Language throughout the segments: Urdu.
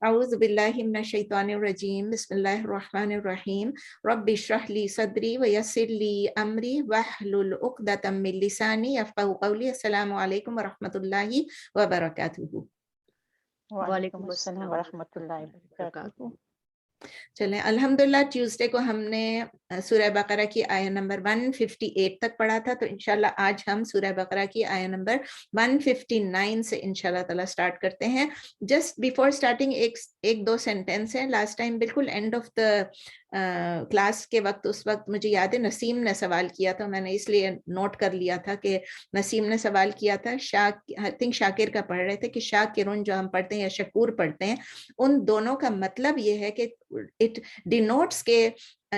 اعوذ باللہ من الشیطان الرجیم بسم اللہ الرحمن الرحیم رب اشرح لی صدری ویسر لی امری واحلل عقدۃ من لسانی یفقہوا قولی. السلام علیکم ورحمۃ اللہ وبرکاتہ. وعلیکم السلام ورحمۃ اللہ وبرکاتہ. چلیں الحمدللہ ٹیوزڈے کو ہم نے سورہ بقرہ کی آیہ نمبر 158 تک پڑھا تھا، تو انشاءاللہ آج ہم سورہ بقرہ کی آیہ نمبر 159 سے انشاءاللہ تعالیٰ سٹارٹ کرتے ہیں. جسٹ بیفور سٹارٹنگ ایک دو سینٹینس ہیں. لاسٹ ٹائم بالکل اینڈ آف دا کلاس کے وقت، اس وقت مجھے یاد ہے نسیم نے سوال کیا تھا، میں نے اس لیے نوٹ کر لیا تھا کہ نسیم نے سوال کیا تھا شاکر کا پڑھ رہے تھے کہ شاکرون جو ہم پڑھتے ہیں یا شکور پڑھتے ہیں، ان دونوں کا مطلب یہ ہے کہ اٹ ڈینوٹس کے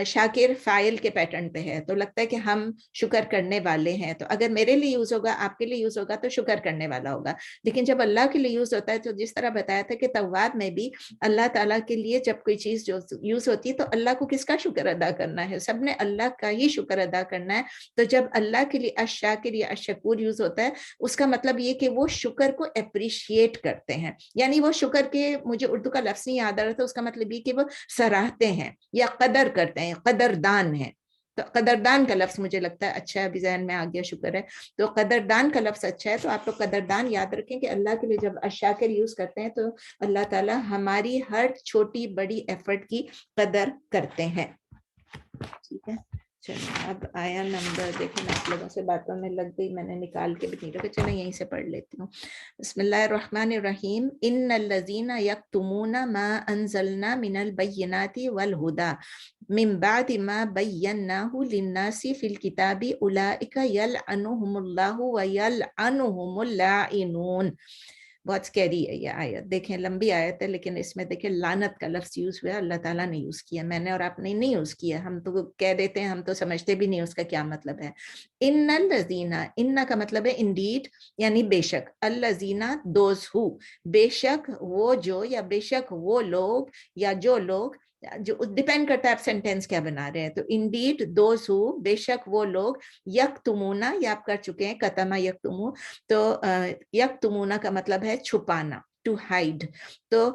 شاکر فائل کے پیٹرن پہ ہے، تو لگتا ہے کہ ہم شکر کرنے والے ہیں. تو اگر میرے لیے یوز ہوگا، آپ کے لیے یوز ہوگا تو شکر کرنے والا ہوگا. لیکن جب اللہ کے لیے یوز ہوتا ہے تو جس طرح بتایا تھا کہ تواب میں بھی اللہ تعالیٰ کے لیے جب کوئی چیز جو یوز ہوتی ہے تو اللہ کو کس کا شکر ادا کرنا ہے؟ سب نے اللہ کا ہی شکر ادا کرنا ہے. تو جب اللہ کے لیے الشاکر یا الشکور یوز ہوتا ہے، اس کا مطلب یہ کہ وہ شکر کو اپریشیٹ کرتے ہیں. یعنی وہ شکر کے، مجھے اردو کا لفظ نہیں یاد آ رہا تھا، اس کا مطلب یہ کہ وہ سراہتے ہیں یا قدر کرتے ہیں، قدردان ہیں. تو قدردان کا لفظ مجھے لگتا ہے اچھا ہے، ابھی ذہن میں آ گیا، شکر ہے. تو قدردان کا لفظ اچھا ہے، تو آپ لوگ قدردان یاد رکھیں کہ اللہ کے لیے جب الشاکر یوز کرتے ہیں تو اللہ تعالیٰ ہماری ہر چھوٹی بڑی ایفرٹ کی قدر کرتے ہیں. ٹھیک ہے، چلیں اب آیا نمبر دیکھیں، آپ لوگوں سے باتوں میں لگ گئی، میں نے نکال کے بھی نہیں رکھا، چلیں یہیں سے پڑھ لیتی ہوں. بسم اللہ الرحمن الرحیم. ان الذین یکتمون ما انزلنا من البینات والہدی من بعد ما بیناہ للناس فی الکتاب اولئک یلعنہم اللہ ویلعنہم اللاعنون. بہت سکیری ہے یہ آیت، دیکھیں لمبی آیت ہے لیکن اس میں دیکھیں لعنت کا لفظ یوز ہوا ہے، اللہ تعالیٰ نے یوز کیا، میں نے اور آپ نے نہیں یوز کیا. ہم تو کہہ دیتے ہیں، ہم تو سمجھتے بھی نہیں اس کا کیا مطلب ہے. ان الذین، ان کا مطلب ہے انڈیڈ، یعنی بے شک. الذین دوز ہو، بے شک وہ جو، یا بے شک وہ لوگ، یا جو لوگ، جو ڈیپینڈ کرتا ہے آپ سینٹینس کیا بنا رہے ہیں. تو انڈیڈ دوز ہو، بے شک وہ لوگ، یکتمونا، یہ آپ کر چکے ہیں کتما یکتمو، تو یکتمونا کا مطلب ہے چھپانا، ٹو ہائڈ. تو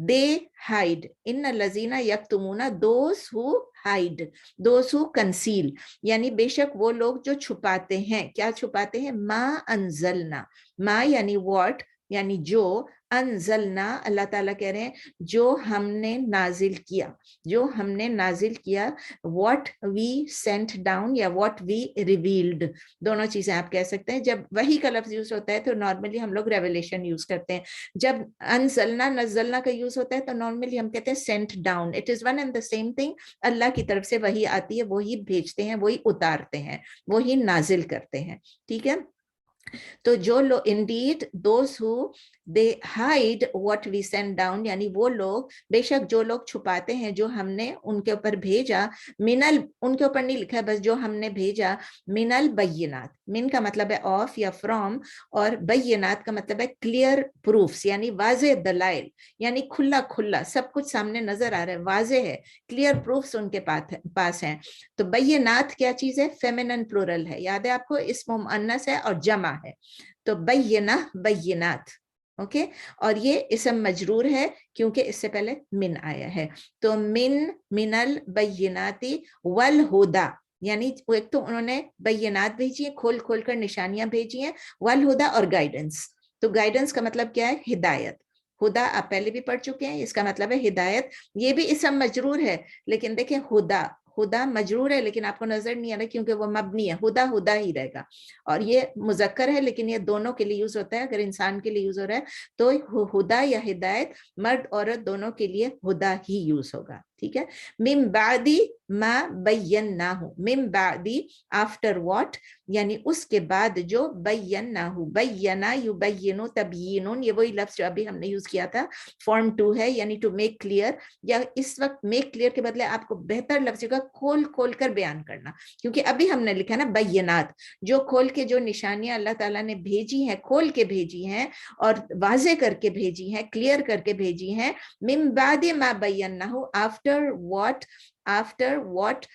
دے ہائڈ، ان الذین یکتمونا، those who hide, those who conceal, یعنی بے شک وہ لوگ جو چھپاتے ہیں. کیا چھپاتے ہیں؟ ما انزلنا، ما یعنی واٹ، یعنی جو، انزلنا اللہ تعالیٰ کہہ رہے ہیں جو ہم نے نازل کیا، جو ہم نے نازل کیا. واٹ وی سینٹ ڈاؤن یا واٹ وی ریویلڈ، دونوں چیزیں آپ کہہ سکتے ہیں. جب وحی کا لفظ یوز ہوتا ہے تو نارملی ہم لوگ ریویلیشن یوز کرتے ہیں. جب انزلنا نزلنا کا یوز ہوتا ہے تو نارملی ہم کہتے ہیں sent down. It is one and the same thing. اللہ کی طرف سے وحی آتی ہے، وہی بھیجتے ہیں، وہی اتارتے ہیں، وہی نازل کرتے ہیں. ٹھیک ہے. تو جو لوگ indeed those who they hide what we send down, یعنی وہ لوگ، بے شک جو لوگ چھپاتے ہیں جو ہم نے ان کے اوپر بھیجا. منل، ان کے اوپر نہیں لکھا ہے، بس جو ہم نے بھیجا. من البینات، من کا مطلب ہے آف یا فرام، اور بینات کا مطلب ہے کلیئر پروفس، یعنی واضح دلائل، یعنی کھلا کھلا سب کچھ سامنے نظر آ رہا ہے، واضح ہے، کلیئر پروفس ان کے پاس ہیں. تو بینات کیا چیز ہے؟ فیمینن پلورل ہے، یاد ہے آپ کو، اسم مؤنث ہے اور جمع ہے. تو بینہ، بینات. اوکے. اور یہ اسم مجرور ہے کیونکہ اس سے پہلے من آیا ہے. تو من البیناتی والہدا، یعنی ایک تو انہوں نے بینات بھیجی ہیں، کھول کھول کر نشانیاں بھیجی ہیں، والہدا اور گائیڈنس. تو گائیڈنس کا مطلب کیا ہے؟ ہدایت. ہدا آپ پہلے بھی پڑھ چکے ہیں، اس کا مطلب ہے ہدایت. یہ بھی اسم مجرور ہے لیکن دیکھیں ہدا، ہدا مجرور ہے لیکن آپ کو نظر نہیں آ رہا کیونکہ وہ مبنی ہے، ہدا ہدا ہی رہے گا. اور یہ مذکر ہے لیکن یہ دونوں کے لیے یوز ہوتا ہے. اگر انسان کے لیے یوز ہو رہا ہے تو ہدا یا ہدایت، مرد عورت دونوں کے لیے ہدا ہی یوز ہوگا. ٹھیک ہے. من بعدی ما بیناہ، من بعدی آفٹر واٹ، یعنی اس کے بعد جو، بیناہ، بینا یبین تبیین، یہ وہی لفظ جو ابھی ہم نے یوز کیا تھا، فارم 2 ہے، یعنی ٹو میک کلیئر. یا اس وقت میک کلیئر کے بدلے آپ کو بہتر لفظ کا کھول کھول کر بیان کرنا، کیونکہ ابھی ہم نے لکھا نا بینات، جو کھول کے، جو نشانیاں اللہ تعالیٰ نے بھیجی ہیں، کھول کے بھیجی ہیں اور واضح کر کے بھیجی ہیں، کلیئر کر کے بھیجی ہیں. من بعد ما بیناہ، after what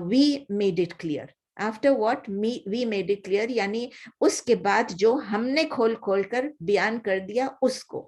we made it clear. After what we made it clear، یعنی اس کے بعد جو ہم نے کھول کھول کر بیان کر دیا اس کو.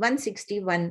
161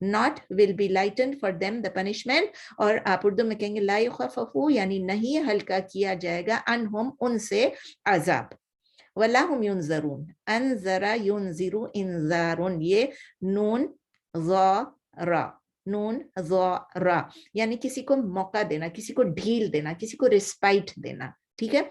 not will be lightened for them the punishment, اور آپ اردو میں کہیں گے لا یخفف یعنی نہیں ہلکا کیا جائے گا عنہم ان سے عذاب، ولا هم ينذرون، انذر ينذر انذار، یہ نون ظا را، نون ظا را یعنی کسی کو موقع دینا، کسی کو ڈھیل دینا، کسی کو ریسپائٹ دینا، ٹھیک ہے.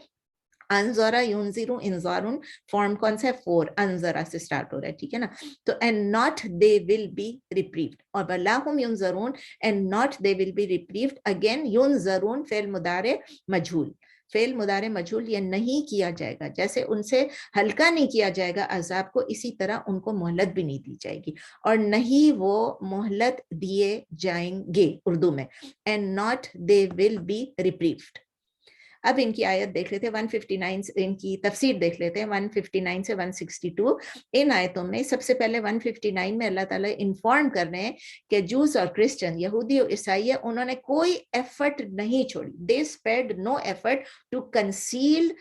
انذرا ينذر انذار فارم کون سا ہے؟ فور، انذرا سے سٹارٹ ہو رہا ہے، ٹھیک ہے نا. تو and not they will be reprieved, اور ولا هم ينذرون and not they will be reprieved. Again ينذرون فعل مضارع مجہول، فعل مضارع مجہول، یہ نہیں کیا جائے گا، جیسے ان سے ہلکا نہیں کیا جائے گا عذاب کو، اسی طرح ان کو مہلت بھی نہیں دی جائے گی، اور نہیں وہ مہلت دیے جائیں گے اردو میں. And not they will be reprieved. اب ان کی آیت دیکھ لیتے ہیں 159، ان کی تفسیر دیکھ لیتے ہیں 159 سے 162. ان آیتوں میں سب سے پہلے 159 میں اللہ تعالیٰ انفارم کر رہے ہیں کہ جوز اور کرسچن، یہودی اور عیسائی، انہوں نے کوئی ایفرٹ نہیں چھوڑی. they spared no effort to conceal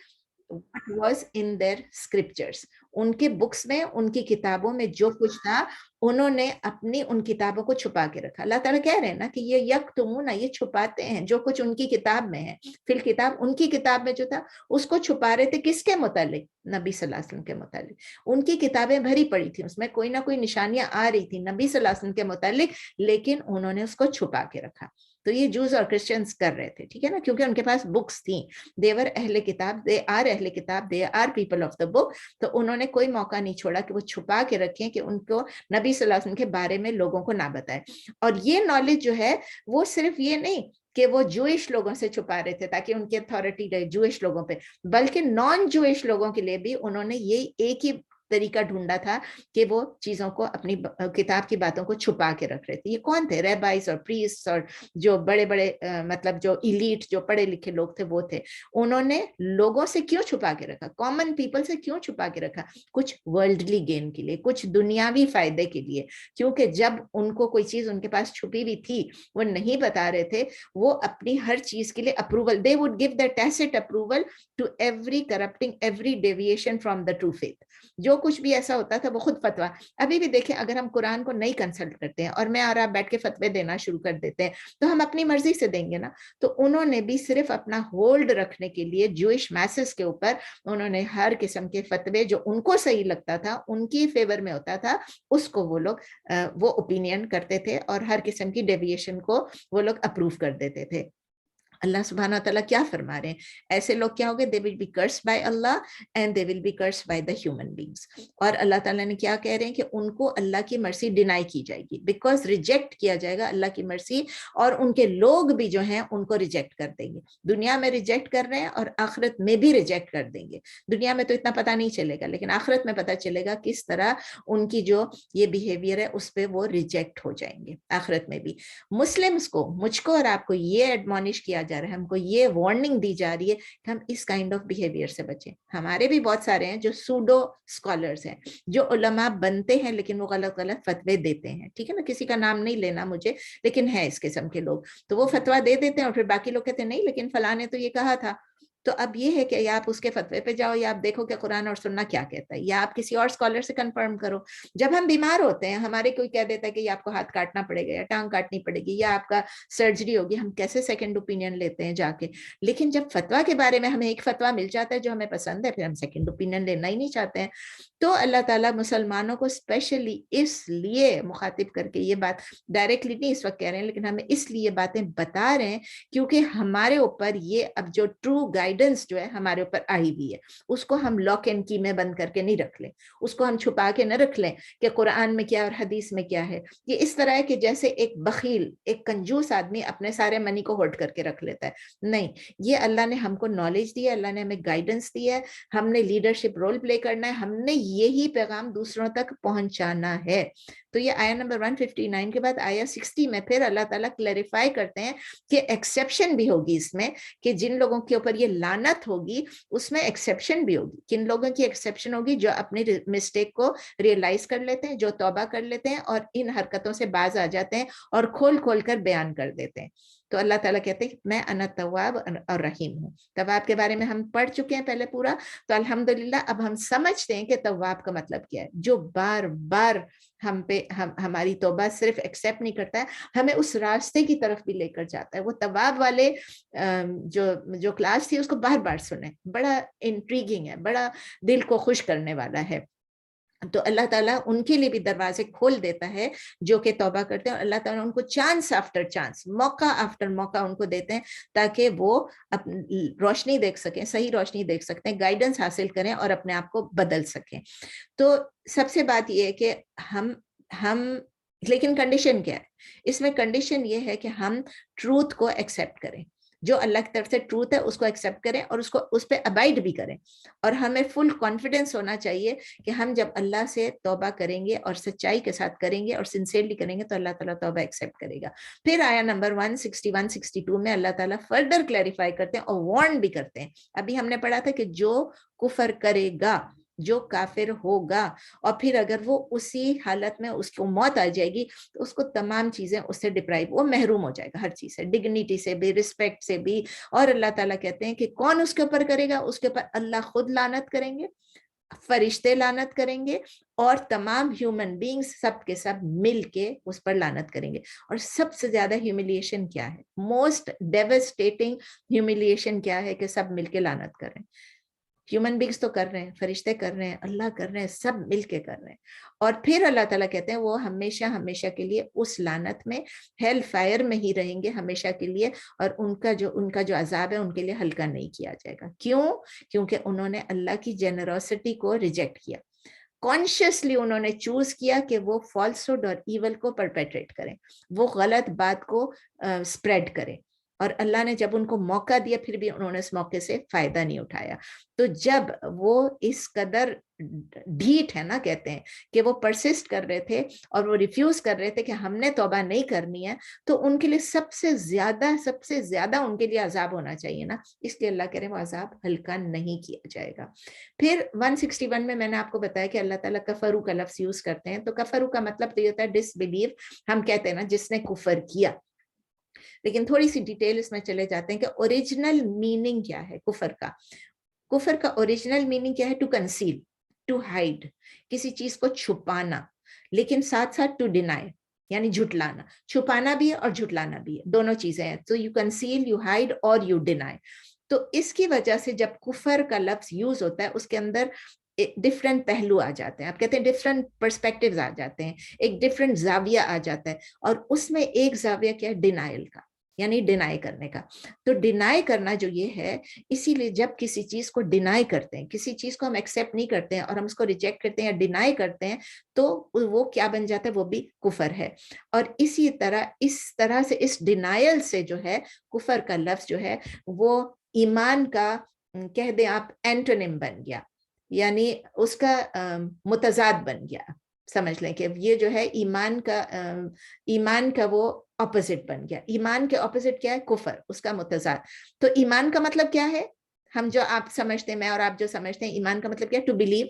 what was in their scriptures. ان کے بکس میں، ان کی کتابوں میں جو کچھ تھا انہوں نے اپنی ان کتابوں کو چھپا کے رکھا. اللہ تعالیٰ کہہ رہے ہیں نا کہ یہ یکتمون، یہ چھپاتے ہیں جو کچھ ان کی کتاب میں ہے. فی الکتاب، ان کی کتاب میں جو تھا اس کو چھپا رہے تھے. کس کے متعلق؟ نبی صلی اللہ علیہ وسلم کے متعلق. ان کی کتابیں بھری پڑی تھی، اس میں کوئی نہ کوئی نشانیاں آ رہی تھی نبی صلی اللہ علیہ وسلم کے متعلق، لیکن انہوں نے اس کو چھپا کے رکھا. تو یہ جوز اور کرسچنز کر رہے تھے، ٹھیک ہے نا، کیونکہ ان کے پاس بکس تھیں. دیور اہل کتاب، دے آر اہل کتاب، they are people of the book. تو انہوں نے کوئی موقع نہیں چھوڑا کہ وہ چھپا کے رکھیں کہ ان کو نبی صلی اللہ علیہ وسلم کے بارے میں لوگوں کو نہ بتائے. اور یہ نالج جو ہے وہ صرف یہ نہیں کہ وہ جوئش لوگوں سے چھپا رہے تھے تاکہ ان کی اتھارٹی رہے جوئش لوگوں پہ، بلکہ نان جوئش لوگوں کے لیے بھی انہوں نے یہ ایک ہی طریقہ ڈھونڈا تھا کہ وہ چیزوں کو، اپنی کتاب کی باتوں کو چھپا کے رکھ رہے تھے. یہ کون تھے؟ ریبائز اور پریسٹ اور جو بڑے بڑے مطلب جو ایلیٹ، جو پڑھے لکھے لوگ تھے وہ تھے. انہوں نے لوگوں سے کیوں چھپا کے رکھا؟ کامن پیپل سے کیوں چھپا کے رکھا؟ کچھ ورلڈلی گین کے لیے، کچھ دنیاوی فائدے کے لیے. کیونکہ جب ان کو کوئی چیز ان کے پاس چھپی ہوئی تھی، وہ نہیں بتا رہے تھے، وہ اپنی ہر چیز کے لیے approval, they would give their tacit approval to every corrupting, every deviation from the true faith. جو کچھ بھی ایسا ہوتا تھا وہ خود فتویٰ. ابھی بھی دیکھیں، اگر ہم قرآن کو نہیں کنسلٹ کرتے ہیں اور میں اور آپ بیٹھ کے فتوے دینا شروع کر دیتے ہیں تو ہم اپنی مرضی سے دیں گے نا. تو انہوں نے بھی صرف اپنا ہولڈ رکھنے کے لیے جوئش میسز کے اوپر انہوں نے ہر قسم کے فتوے جو ان کو صحیح لگتا تھا، ان کی فیور میں ہوتا تھا، اس کو وہ لوگ وہ اوپینین کرتے تھے، اور ہر قسم کی ڈیویشن کو وہ لوگ اپروو کر دیتے تھے. اللہ سبحانہ وتعالیٰ کیا فرما رہے ہیں؟ ایسے لوگ کیا ہوگے؟ they will be cursed by Allah and they will be cursed by the human beings. اور اللہ تعالیٰ نے کیا کہہ رہے ہیں کہ ان کو اللہ کی مرسی ڈینائی کی جائے گی، بیکاز ریجیکٹ کیا جائے گا اللہ کی مرسی، اور ان کے لوگ بھی جو ہیں ان کو ریجیکٹ کر دیں گے. دنیا میں ریجیکٹ کر رہے ہیں اور آخرت میں بھی ریجیکٹ کر دیں گے. دنیا میں تو اتنا پتہ نہیں چلے گا، لیکن آخرت میں پتہ چلے گا کس طرح ان کی جو یہ بیہیویئر ہے اس پہ وہ ریجیکٹ ہو جائیں گے آخرت میں بھی. مسلمس کو، مجھ کو اور آپ کو یہ ایڈمونش کیا جا رہا ہے، ہم کو یہ وارننگ دی جا رہی ہے کہ ہم اس کائنڈ آف بیہیویئر سے بچیں. ہمارے بھی بہت سارے ہیں جو سوڈو اسکالرز ہیں، جو علماء بنتے ہیں لیکن وہ غلط غلط فتوے دیتے ہیں، ٹھیک ہے نا، کسی کا نام نہیں لینا مجھے، لیکن ہے اس قسم کے لوگ. تو وہ فتویٰ دے دیتے ہیں اور پھر باقی لوگ کہتے ہیں نہیں لیکن فلاں نے تو یہ کہا تھا. تو اب یہ ہے کہ یا آپ اس کے فتوے پہ جاؤ، یا آپ دیکھو کہ قرآن اور سننا کیا کہتا ہے، یا آپ کسی اور اسکالر سے کنفرم کرو. جب ہم بیمار ہوتے ہیں، ہمارے کوئی کہہ دیتا ہے کہ یہ آپ کو ہاتھ کاٹنا پڑے گا یا ٹانگ کاٹنی پڑے گی یا آپ کا سرجری ہوگی، ہم کیسے سیکنڈ اوپینین لیتے ہیں جا کے. لیکن جب فتویٰ کے بارے میں ہمیں ایک فتویٰ مل جاتا ہے جو ہمیں پسند ہے، پھر ہم سیکنڈ اوپینین لینا ہی نہیں چاہتے ہیں. تو اللہ تعالیٰ مسلمانوں کو اسپیشلی اس لیے مخاطب کر کے یہ بات ڈائریکٹلی نہیں اس وقت کہہ رہے ہیں، لیکن ہمیں اس لیے باتیں بتا رہے ہیں کیونکہ ہمارے اوپر یہ اب جو ٹرو گائیڈنس جو ہے ہمارے اوپر آئی ہوئی ہے، اس کو ہم لاک اینڈ کی میں بند کر کے نہیں رکھ لیں، اس کو ہم چھپا کے نہ رکھ لیں کہ قرآن میں کیا اور حدیث میں کیا ہے. یہ اس طرح ہے کہ جیسے ایک بخیل، ایک کنجوس آدمی اپنے سارے منی کو ہولڈ کر کے رکھ لیتا ہے. نہیں، یہ اللہ نے ہم کو نالج دی ہے، اللہ نے ہمیں گائیڈنس دی ہے، ہم نے لیڈرشپ رول پلے کرنا ہے، ہم نے یہی پیغام دوسروں تک پہنچانا ہے. تو یہ آیا نمبر 159 کے بعد آیا 60 میں پھر اللہ تعالیٰ کلیریفائی کرتے ہیں کہ ایکسیپشن بھی ہوگی اس میں، کہ جن لوگوں کے اوپر یہ لعنت ہوگی اس میں ایکسیپشن بھی ہوگی. کن لوگوں کی ایکسیپشن ہوگی؟ جو اپنی مسٹیک کو ریئلائز کر لیتے ہیں، جو توبہ کر لیتے ہیں اور ان حرکتوں سے باز آ جاتے ہیں اور کھول کھول کر بیان کر دیتے ہیں. تو اللہ تعالیٰ کہتے ہیں کہ میں انا تواب اور رحیم ہوں. تواب کے بارے میں ہم پڑھ چکے ہیں پہلے پورا, تو الحمدللہ اب ہم سمجھتے ہیں کہ تواب کا مطلب کیا ہے, جو بار بار ہم پہ ہماری توبہ صرف ایکسیپٹ نہیں کرتا ہے, ہمیں اس راستے کی طرف بھی لے کر جاتا ہے. وہ تواب والے جو کلاس تھی اس کو بار بار سنیں, بڑا انٹریگنگ ہے, بڑا دل کو خوش کرنے والا ہے. تو اللہ تعالیٰ ان کے لیے بھی دروازے کھول دیتا ہے جو کہ توبہ کرتے ہیں, اور اللہ تعالیٰ ان کو چانس آفٹر چانس, موقع آفٹر موقع ان کو دیتے ہیں تاکہ وہ روشنی دیکھ سکیں, صحیح روشنی دیکھ سکتے ہیں, گائیڈنس حاصل کریں اور اپنے آپ کو بدل سکیں. تو سب سے بات یہ ہے کہ ہم لیکن کنڈیشن کیا ہے اس میں؟ کنڈیشن یہ ہے کہ ہم ٹروتھ کو ایکسیپٹ کریں, جو اللہ کی طرف سے ٹروتھ ہے اس کو ایکسیپٹ کریں اور اس پہ ابائڈ بھی کریں. اور ہمیں فل کانفیڈنس ہونا چاہیے کہ ہم جب اللہ سے توبہ کریں گے اور سچائی کے ساتھ کریں گے اور سنسیئرلی کریں گے تو اللہ تعالیٰ توبہ ایکسیپٹ کرے گا. پھر آیا نمبر 161-62 میں اللہ تعالیٰ فردر کلیریفائی کرتے ہیں اور وارن بھی کرتے ہیں. ابھی ہم نے پڑھا تھا کہ جو کفر کرے گا, جو کافر ہوگا, اور پھر اگر وہ اسی حالت میں اس کو موت آ جائے گی تو اس کو تمام چیزیں اس سے ڈپرائیو, وہ محروم ہو جائے گا ہر چیز سے, ڈگنیٹی سے بھی, رسپیکٹ سے بھی. اور اللہ تعالیٰ کہتے ہیں کہ کون اس کے اوپر کرے گا؟ اس کے اوپر اللہ خود لعنت کریں گے, فرشتے لعنت کریں گے, اور تمام ہیومن بینگز سب کے سب مل کے اس پر لعنت کریں گے. اور سب سے زیادہ ہیوملیشن کیا ہے؟ موسٹ ڈیوسٹیٹنگ ہیوملیشن کیا ہے؟ کہ سب مل کے لعنت کریں. ہیومن بینگز تو کر رہے ہیں, فرشتے کر رہے ہیں, اللہ کر رہے ہیں, سب مل کے کر رہے ہیں. اور پھر اللہ تعالیٰ کہتے ہیں وہ ہمیشہ ہمیشہ کے لیے اس لعنت میں, ہیل فائر میں ہی رہیں گے ہمیشہ کے لیے, اور ان کا جو عذاب ہے ان کے لیے ہلکا نہیں کیا جائے گا. کیوں؟ کیونکہ انہوں نے اللہ کی جنروسٹی کو ریجیکٹ کیا. کانشیسلی انہوں نے چوز کیا کہ وہ فالسہڈ اور ایول کو پرپیٹریٹ کریں, وہ غلط بات کو سپریڈ کریں. اور اللہ نے جب ان کو موقع دیا پھر بھی انہوں نے اس موقع سے فائدہ نہیں اٹھایا. تو جب وہ اس قدر ڈھیٹ ہے نا, کہتے ہیں کہ وہ پرسسٹ کر رہے تھے اور وہ ریفیوز کر رہے تھے کہ ہم نے توبہ نہیں کرنی ہے, تو ان کے لیے سب سے زیادہ ان کے لیے عذاب ہونا چاہیے نا, اس لیے اللہ کہہ رہے ہیں وہ عذاب ہلکا نہیں کیا جائے گا. پھر 161 میں نے آپ کو بتایا کہ اللہ تعالیٰ کفرو کا لفظ یوز کرتے ہیں. تو کفرو کا مطلب تو یہ ہوتا ہے ڈس بلیو, ہم کہتے ہیں نا جس نے کفر کیا. لیکن تھوڑی سی ڈیٹیل اس میں چلے جاتے ہیں کہ اوریجنل میننگ کیا ہے کفر کا. کفر کا اوریجنل میننگ کیا ہے؟ ٹو کنسیل, ٹو ہائڈ, کسی چیز کو چھپانا, لیکن ساتھ ساتھ ٹو ڈینائی یعنی جھٹلانا. چھپانا بھی ہے اور جھٹلانا بھی ہے, دونوں چیزیں ہیں. تو یو کنسیل, یو ہائڈ اور یو ڈینائی. تو اس کی وجہ سے جب کفر کا لفظ یوز ہوتا ہے اس کے اندر ڈفرینٹ پہلو آ جاتے ہیں, آپ کہتے ہیں ڈفرینٹ پرسپیکٹیوز آ جاتے ہیں, ایک ڈفرینٹ زاویہ آ جاتا ہے. اور اس میں ایک زاویہ کیا ہے؟ ڈینائل کا, یعنی ڈینائی کرنے کا. تو ڈینائی کرنا جو یہ ہے, اسی لیے جب کسی چیز کو ڈینائی کرتے ہیں, کسی چیز کو ہم ایکسیپٹ نہیں کرتے ہیں اور ہم اس کو ریجیکٹ کرتے ہیں یا ڈینائی کرتے ہیں, تو وہ کیا بن جاتا ہے؟ وہ بھی کفر ہے. اور اسی طرح سے اس ڈینائل سے جو ہے کفر کا لفظ جو ہے وہ ایمان کا کہہ دیں آپ اینٹونیم بن گیا, یعنی اس کا متضاد بن گیا. سمجھ لیں کہ یہ جو ہے ایمان کا وہ اپوزٹ بن گیا. ایمان کے اپوزٹ کیا ہے؟ کفر, اس کا متضاد. تو ایمان کا مطلب کیا ہے؟ ہم جو آپ سمجھتے ہیں, میں اور آپ جو سمجھتے ہیں, ایمان کا مطلب کیا ہے؟ ٹو بلیو,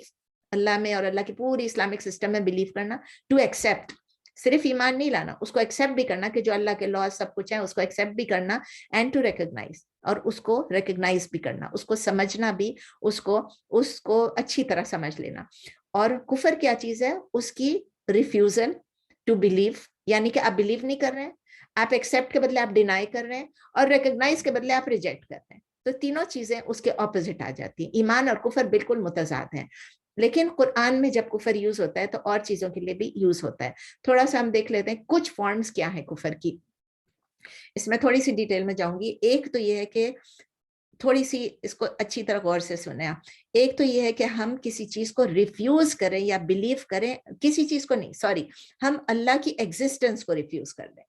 اللہ میں اور اللہ کی پوری اسلامک سسٹم میں بلیو کرنا. ٹو ایکسیپٹ, صرف ایمان نہیں لانا, اس کو ایکسیپٹ بھی کرنا کہ جو اللہ کے لاء سب کچھ ہے اس کو ایکسیپٹ بھی کرنا. اینڈ ٹو ریکگنائز, اور اس کو ریکگنائز بھی کرنا, اس کو سمجھنا بھی, اس کو اچھی طرح سمجھ لینا. اور کفر کیا چیز ہے؟ اس کی ریفیوزل ٹو بلیو, یعنی کہ آپ بلیو نہیں کر رہے ہیں, آپ ایکسیپٹ کے بدلے آپ ڈینائی کر رہے ہیں, اور ریکگنائز کے بدلے آپ ریجیکٹ کر رہے ہیں. تو تینوں چیزیں اس کے اپوزٹ آ جاتی ہیں. ایمان اور کفر بالکل متضاد ہیں. لیکن قرآن میں جب کفر یوز ہوتا ہے تو اور چیزوں کے لیے بھی یوز ہوتا ہے. تھوڑا سا ہم دیکھ لیتے ہیں کچھ فارمز کیا ہیں کفر کی. اس میں تھوڑی سی ڈیٹیل میں جاؤں گی. ایک تو یہ ہے کہ تھوڑی سی اس کو اچھی طرح غور سے سنیں. ایک تو یہ ہے کہ ہم کسی چیز کو ریفیوز کریں یا بلیو کریں, کسی چیز کو نہیں, ہم اللہ کی ایگزسٹنس کو ریفیوز کر لیں,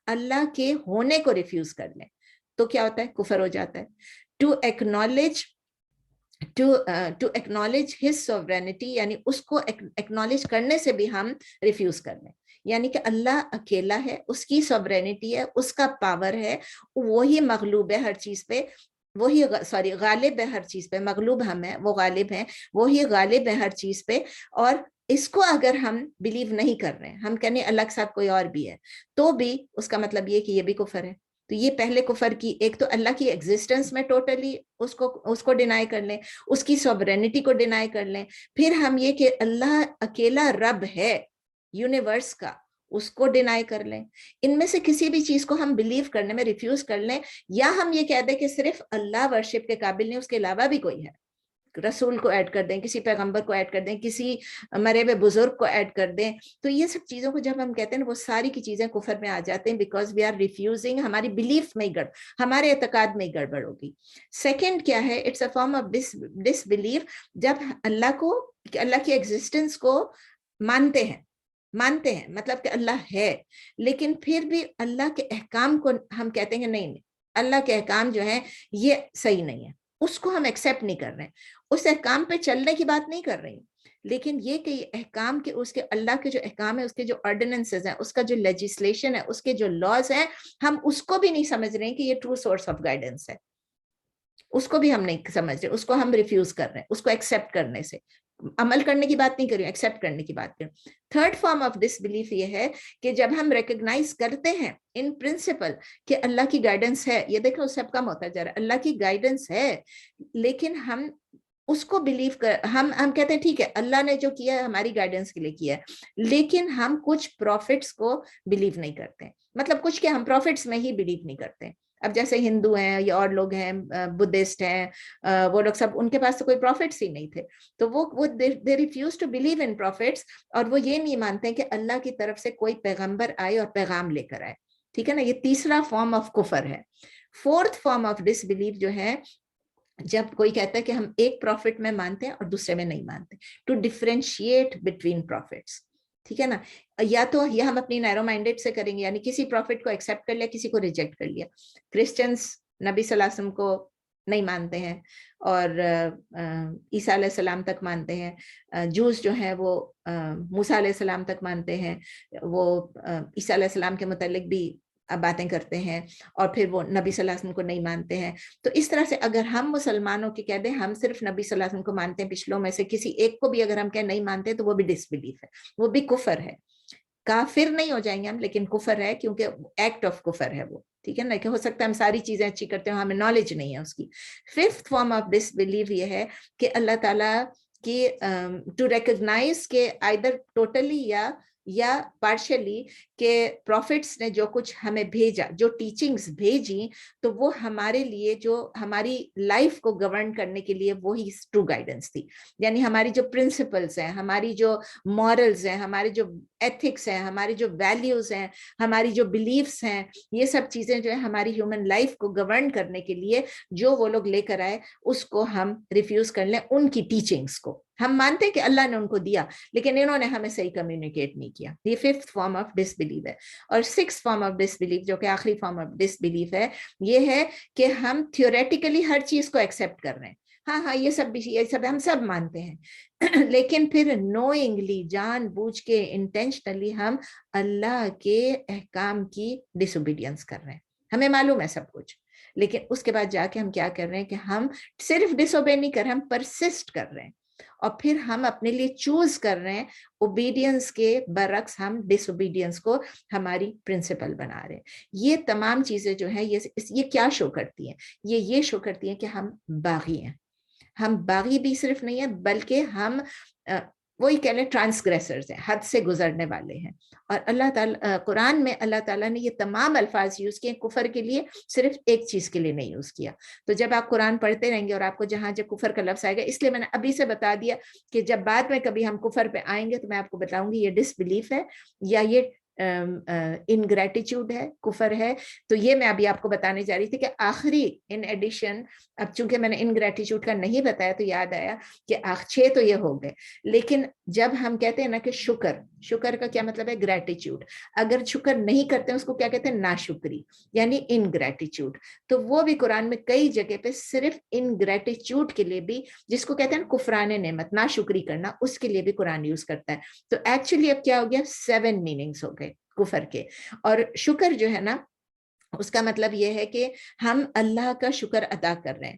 اللہ کے ہونے کو ریفیوز کر لیں, تو کیا ہوتا ہے؟ کفر ہو جاتا ہے. ٹو ایکنالج ہز سوورینٹی, یعنی اس کو ایکنالج کرنے سے بھی ہم ریفیوز کر لیں, یعنی کہ اللہ اکیلا ہے, اس کی سوورینٹی ہے, اس کا پاور ہے, وہی مغلوب ہے ہر چیز پہ, غالب ہے ہر چیز پہ. مغلوب ہم ہیں, وہ غالب ہیں, وہی غالب ہے ہر چیز پہ. اور اس کو اگر ہم بلیو نہیں کر رہے ہیں, ہم کہنے اللہ کے ساتھ کوئی اور بھی ہے, تو بھی اس کا مطلب یہ کہ یہ بھی کفر ہے. تو یہ پہلے کفر کی، ایک تو اللہ کی ایگزسٹنس میں ٹوٹلی اس کو ڈینائی کر لیں، اس کی سوورینٹی کو ڈینائی کر لیں، پھر ہم یہ کہ اللہ اکیلا رب ہے یونیورس کا، اس کو ڈینائی کر لیں. ان میں سے کسی بھی چیز کو ہم بلیو کرنے میں ریفیوز کر لیں، یا ہم یہ کہہ دیں کہ صرف اللہ ورشپ کے قابل نہیں، اس کے علاوہ بھی کوئی ہے، رسول کو ایڈ کر دیں، کسی پیغمبر کو ایڈ کر دیں، کسی مرے ہوئے بزرگ کو ایڈ کر دیں. تو یہ سب چیزوں کو جب ہم کہتے ہیں وہ ساری کی چیزیں کفر میں آ جاتے ہیں، بیکاز وی آر ریفیوزنگ، ہماری بلیف میں ہمارے اعتقاد میں گڑبڑ ہوگی. سیکنڈ کیا ہے، it's a form of disbelief, جب اللہ کی ایگزسٹنس کو مانتے ہیں، مطلب کہ اللہ ہے، لیکن پھر بھی اللہ کے احکام کو ہم کہتے ہیں کہ نہیں، اللہ کے احکام جو ہیں یہ صحیح نہیں ہے، اس کو ہم ایکسیپٹ نہیں کر رہے، اس احکام پہ چلنے کی بات نہیں کر رہی، لیکن یہ کہ احکام کے، اس کے اللہ کے جو احکام ہے، اس کے جو آرڈیننسز ہیں، اس کا جو لیجسلیشن ہے، اس کے جو لاز ہیں، ہم اس کو بھی نہیں سمجھ رہے ہیں کہ یہ ٹرو سورس آف گائیڈنس ہے، اس کو بھی ہم نہیں سمجھ رہے، اس کو ہم ریفیوز کر رہے ہیں، اس کو ایکسیپٹ کرنے سے، عمل کرنے کی بات نہیں کر رہی ہوں، ایکسیپٹ کرنے کی بات کر رہی ہوں. Third form of disbelief یہ ہے کہ جب ہم ریکگنائز کرتے ہیں ان پرنسپل کہ اللہ کی گائیڈنس ہے، یہ دیکھو سب کم ہوتا جا رہا ہے، اللہ کی گائیڈنس ہے، لیکن ہم اس کو بلیو کر، ہم کہتے ہیں ٹھیک ہے اللہ نے جو کیا ہے ہماری گائیڈنس کے لیے کیا ہے، لیکن ہم کچھ پروفٹس کو بلیو نہیں کرتے، مطلب کچھ کہ ہم پروفٹس میں ہی بلیو نہیں کرتے. اب جیسے ہندو ہیں یا اور لوگ ہیں، بدھسٹ ہیں، وہ لوگ سب، ان کے پاس تو کوئی پروفٹس ہی نہیں تھے، تو وہ they refuse to believe in prophets، اور وہ یہ نہیں مانتے کہ اللہ کی طرف سے کوئی پیغمبر آئے اور پیغام لے کر آئے. ٹھیک ہے نا، یہ تیسرا فارم آف کفر ہے. Fourth form of disbelief جو ہے، جب کوئی کہتا ہے کہ ہم ایک پروفٹ میں مانتے ہیں اور دوسرے میں نہیں مانتے، ٹو ڈیفرینشیٹ بٹوین پروفٹس. ٹھیک ہے نا، یا تو یہ ہم اپنی نیرو مائنڈیڈ سے کریں گے، یعنی کسی پروفٹ کو ایکسیپٹ کر لیا، کسی کو ریجیکٹ کر لیا. کرسچنس نبی صلی اللہ علیہ وسلم کو نہیں مانتے ہیں اور عیسیٰ علیہ السلام تک مانتے ہیں، جوز جو ہیں وہ موسیٰ علیہ السلام تک مانتے ہیں، وہ عیسیٰ علیہ السلام کے متعلق بھی باتیں کرتے ہیں، اور پھر وہ نبی صلی اللہ علیہ وسلم کو نہیں مانتے ہیں. تو اس طرح سے اگر ہم مسلمانوں کے کہہ دیں ہم صرف نبی صلی اللہ علیہ وسلم کو مانتے ہیں، پچھلوں میں سے کسی ایک کو بھی اگر ہم کہیں نہیں مانتے تو وہ بھی ڈس بلیف ہے، وہ بھی کفر ہے. کافر نہیں ہو جائیں گے ہم، لیکن کفر ہے، کیونکہ ایکٹ آف کفر ہے وہ. ٹھیک ہے نا، کہ ہو سکتا ہے ہم ساری چیزیں اچھی کرتے ہیں، ہمیں نالج نہیں ہے اس کی. Fifth form of disbelief یہ ہے کہ اللہ تعالیٰ کی ٹو ریکگنائز کہ آئدر ٹوٹلی یا پارشلی کہ پروفٹس نے جو کچھ ہمیں بھیجا، جو ٹیچنگز بھیجی، تو وہ ہمارے لیے، جو ہماری لائف کو گورن کرنے کے لیے وہی ٹرو گائیڈنس تھی. یعنی ہماری جو پرنسپلز ہیں، ہماری جو مورلز ہیں، ہمارے جو ایتھکس ہیں، ہماری جو ویلیوز ہیں، ہماری جو بلیفس ہیں، یہ سب چیزیں جو ہے ہماری ہیومن لائف کو گورن کرنے کے لیے جو وہ لوگ لے کر آئے، اس کو ہم ریفیوز کر لیں، ان کی ٹیچنگز کو. ہم مانتے ہیں کہ اللہ نے ان کو دیا، لیکن انہوں نے ہمیں صحیح کمیونیکیٹ نہیں کیا. یہ fifth form of disbelief ہے. اور six form of disbelief, جو کہ آخری فارم آف ڈس بلیف ہے، یہ ہے کہ ہم تھیوریٹیکلی ہر چیز کو ایکسیپٹ کر رہے ہیں، ہاں یہ سب ہم سب مانتے ہیں، لیکن پھر نوئنگلی، جان بوجھ کے، انٹینشنلی ہم اللہ کے احکام کی ڈس اوبیڈینس کر رہے ہیں. ہمیں معلوم ہے سب کچھ، لیکن اس کے بعد جا کے ہم کیا کر رہے ہیں کہ ہم صرف ڈس اوبے نہیں کر رہے، ہم پرسسٹ کر رہے ہیں، اور پھر ہم اپنے لیے چوز کر رہے ہیں اوبیڈینس کے برعکس، ہم ڈس اوبیڈینس کو ہماری پرنسپل بنا رہے ہیں. یہ تمام چیزیں جو ہیں یہ کیا شو کرتی ہیں؟ یہ شو کرتی ہیں کہ ہم باغی ہیں. ہم باغی بھی صرف نہیں ہیں، بلکہ ہم وہی کہہ لیں ٹرانسگریسرز ہیں، حد سے گزرنے والے ہیں. اور اللہ تعالیٰ قرآن میں اللہ تعالیٰ نے یہ تمام الفاظ یوز کیے کفر کے لیے، صرف ایک چیز کے لیے نہیں یوز کیا. تو جب آپ قرآن پڑھتے رہیں گے اور آپ کو جہاں کفر کا لفظ آئے گا، اس لیے میں نے ابھی سے بتا دیا کہ جب بعد میں کبھی ہم کفر پہ آئیں گے تو میں آپ کو بتاؤں گی یہ ڈس بلیف ہے یا یہ انگریٹیچیوڈ ہے، کفر ہے. تو یہ میں ابھی آپ کو بتانے جا رہی تھی کہ آخری ان ایڈیشن، اب چونکہ میں نے انگریٹیچیوڈ کا نہیں بتایا تو یاد آیا کہ 6 تو یہ ہو گئے، لیکن جب ہم کہتے ہیں نا کہ شکر کا کیا مطلب ہے؟ گریٹیچیوڈ. اگر شکر نہیں کرتے ہیں اس کو کیا کہتے ہیں؟ ناشکری، یعنی انگریٹیچیوڈ. تو وہ بھی قرآن میں کئی جگہ پہ صرف انگریٹیچیوڈ کے لیے بھی، جس کو کہتے ہیں کفران نعمت، ناشکری کرنا، اس کے لیے بھی قرآن یوز کرتا ہے. تو ایکچولی اب کیا ہو گیا؟ 7 میننگز ہو گئے کفر کے. اور شکر جو ہے نا، اس کا مطلب یہ ہے کہ ہم اللہ کا شکر ادا کر رہے ہیں.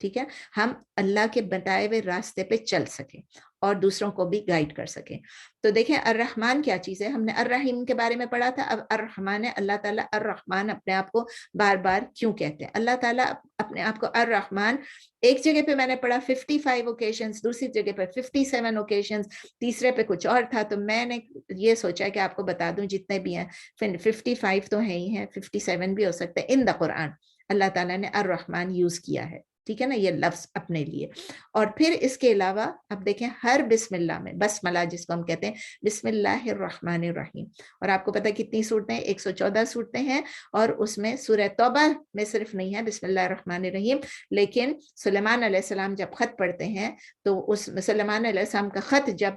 ٹھیک ہے, ہم اللہ کے بتائے ہوئے راستے پہ چل سکیں اور دوسروں کو بھی گائیڈ کر سکیں. تو دیکھیں الرحمن کیا چیز ہے, ہم نے الرحیم کے بارے میں پڑھا تھا, اب الرحمن ہے. اللہ تعالیٰ الرحمن اپنے آپ کو بار بار کیوں کہتے ہیں؟ اللہ تعالیٰ اپنے آپ کو الرحمن ایک جگہ پہ میں نے پڑھا 55 اوکیشنز, دوسری جگہ پہ 57 اوکیشنز, تیسرے پہ کچھ اور تھا. تو میں نے یہ سوچا کہ آپ کو بتا دوں جتنے بھی ہیں 55 تو ہیں ہی ہیں, 57 بھی ہو سکتے ہیں. ان دا قرآن اللہ تعالیٰ نے الرحمن یوز کیا ہے, ٹھیک ہے نا, یہ لفظ اپنے لیے. اور پھر اس کے علاوہ اب دیکھیں ہر بسم اللہ میں, بسملہ جس کو ہم کہتے ہیں, بسم اللہ الرحمن الرحیم, اور آپ کو پتہ کتنی صورتیں, 114 صورتیں ہیں, اور اس میں سورہ توبہ میں صرف نہیں ہے بسم اللہ الرحمن الرحیم, لیکن سلیمان علیہ السلام جب خط پڑھتے ہیں تو اس سلیمان علیہ السلام کا خط جب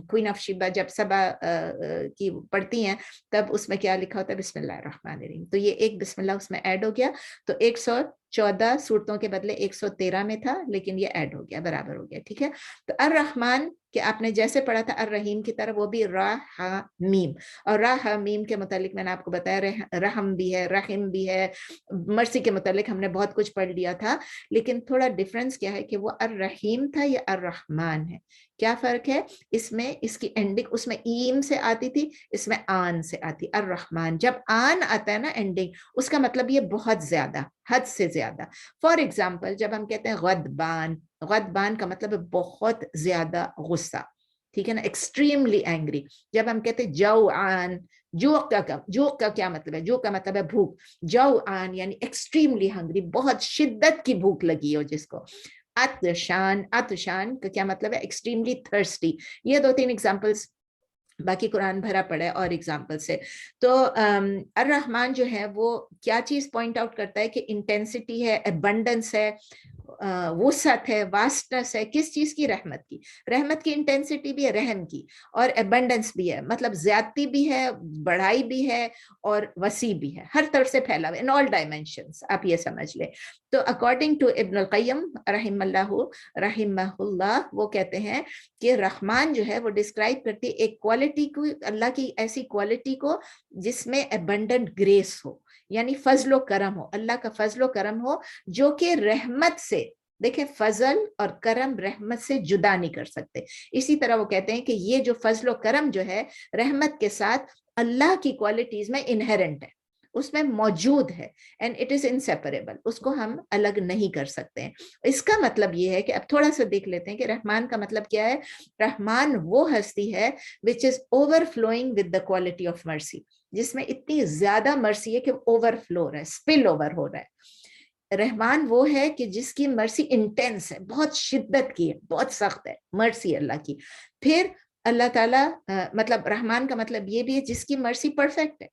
کوئین آف شیبہ جب سبا کی پڑھتی ہیں تب اس میں کیا لکھا ہوتا ہے, بسم اللہ الرحمن الرحیم. تو یہ ایک بسم اللہ اس میں ایڈ ہو گیا, تو 114 صورتوں کے بدلے 113 میں تھا, لیکن یہ ایڈ ہو گیا, برابر ہو گیا, ٹھیک ہے. تو الرحمن کہ آپ نے جیسے پڑھا تھا الرحیم کی طرح, وہ بھی را ہا میم, اور را ہا میم کے متعلق میں نے آپ کو بتایا رحم بھی ہے, رحم بھی ہے, مرسی کے متعلق ہم نے بہت کچھ پڑھ لیا تھا. لیکن تھوڑا ڈفرنس کیا ہے کہ وہ الرحیم تھا یا الرحمن ہے, کیا فرق ہے اس میں؟ اس کی اینڈنگ اس میں ایم سے آتی تھی, اس میں آن سے آتی. الرحمن جب آن آتا ہے نا اینڈنگ, اس کا مطلب یہ بہت زیادہ, حد سے زیادہ. فار ایگزامپل جب ہم کہتے ہیں غضبان, غضبان کا مطلب ہے بہت زیادہ غصہ, ٹھیک ہے نا, ایکسٹریملی اینگری. جب ہم کہتے ہیں جوعان, جوع کا کیا مطلب ہے؟ جوع کا مطلب ہے بھوک. جوعان یعنی ایکسٹریملی ہنگری, بہت شدت کی بھوک لگی ہو جس کو. عطشان, عطشان کا کیا مطلب ہے؟ Extremely thirsty. یہ 2-3 ایگزامپلس, باقی قرآن بھرا پڑا ہے اور ایگزامپل سے. تو الرحمن جو ہے وہ کیا چیز پوائنٹ آؤٹ کرتا ہے کہ انٹینسٹی ہے, ابنڈنس ہے, وسعت ہے, واسٹنس ہے. کس چیز کی؟ رحمت کی. رحمت کی انٹینسٹی بھی ہے, رحم کی, اور ابنڈنس بھی ہے, مطلب زیادتی بھی ہے, بڑھائی بھی ہے, اور وسیع بھی ہے, ہر طرف سے پھیلا ہوا, ان آل ڈائمینشنز, آپ یہ سمجھ لیں. تو اکارڈنگ ٹو ابن القیم رحمہ اللہ, وہ کہتے ہیں کہ رحمان جو ہے وہ ڈسکرائب کرتی ہے ایک کوالٹی کو, اللہ کی ایسی کوالٹی کو جس میں ابنڈنٹ گریس ہو, یعنی فضل و کرم ہو, اللہ کا فضل و کرم ہو, جو کہ رحمت سے, دیکھیں فضل اور کرم رحمت سے جدا نہیں کر سکتے. اسی طرح وہ کہتے ہیں کہ یہ جو فضل و کرم جو ہے رحمت کے ساتھ اللہ کی کوالٹیز میں انہیرنٹ ہے, اس میں موجود ہے, اینڈ اٹ از انسیپریبل, اس کو ہم الگ نہیں کر سکتے ہیں. اس کا مطلب یہ ہے کہ اب تھوڑا سا دیکھ لیتے ہیں کہ رحمان کا مطلب کیا ہے. رحمان وہ ہستی ہے which is overflowing with the quality of mercy, جس میں اتنی زیادہ مرسی ہے کہ اوور فلو ہو رہا ہے, اسپل اوور ہو رہا ہے. رحمان وہ ہے کہ جس کی مرسی انٹینس ہے, بہت شدت کی ہے, بہت سخت ہے مرسی اللہ کی. پھر اللہ تعالیٰ مطلب رحمان کا مطلب یہ بھی ہے جس کی مرسی پرفیکٹ ہے,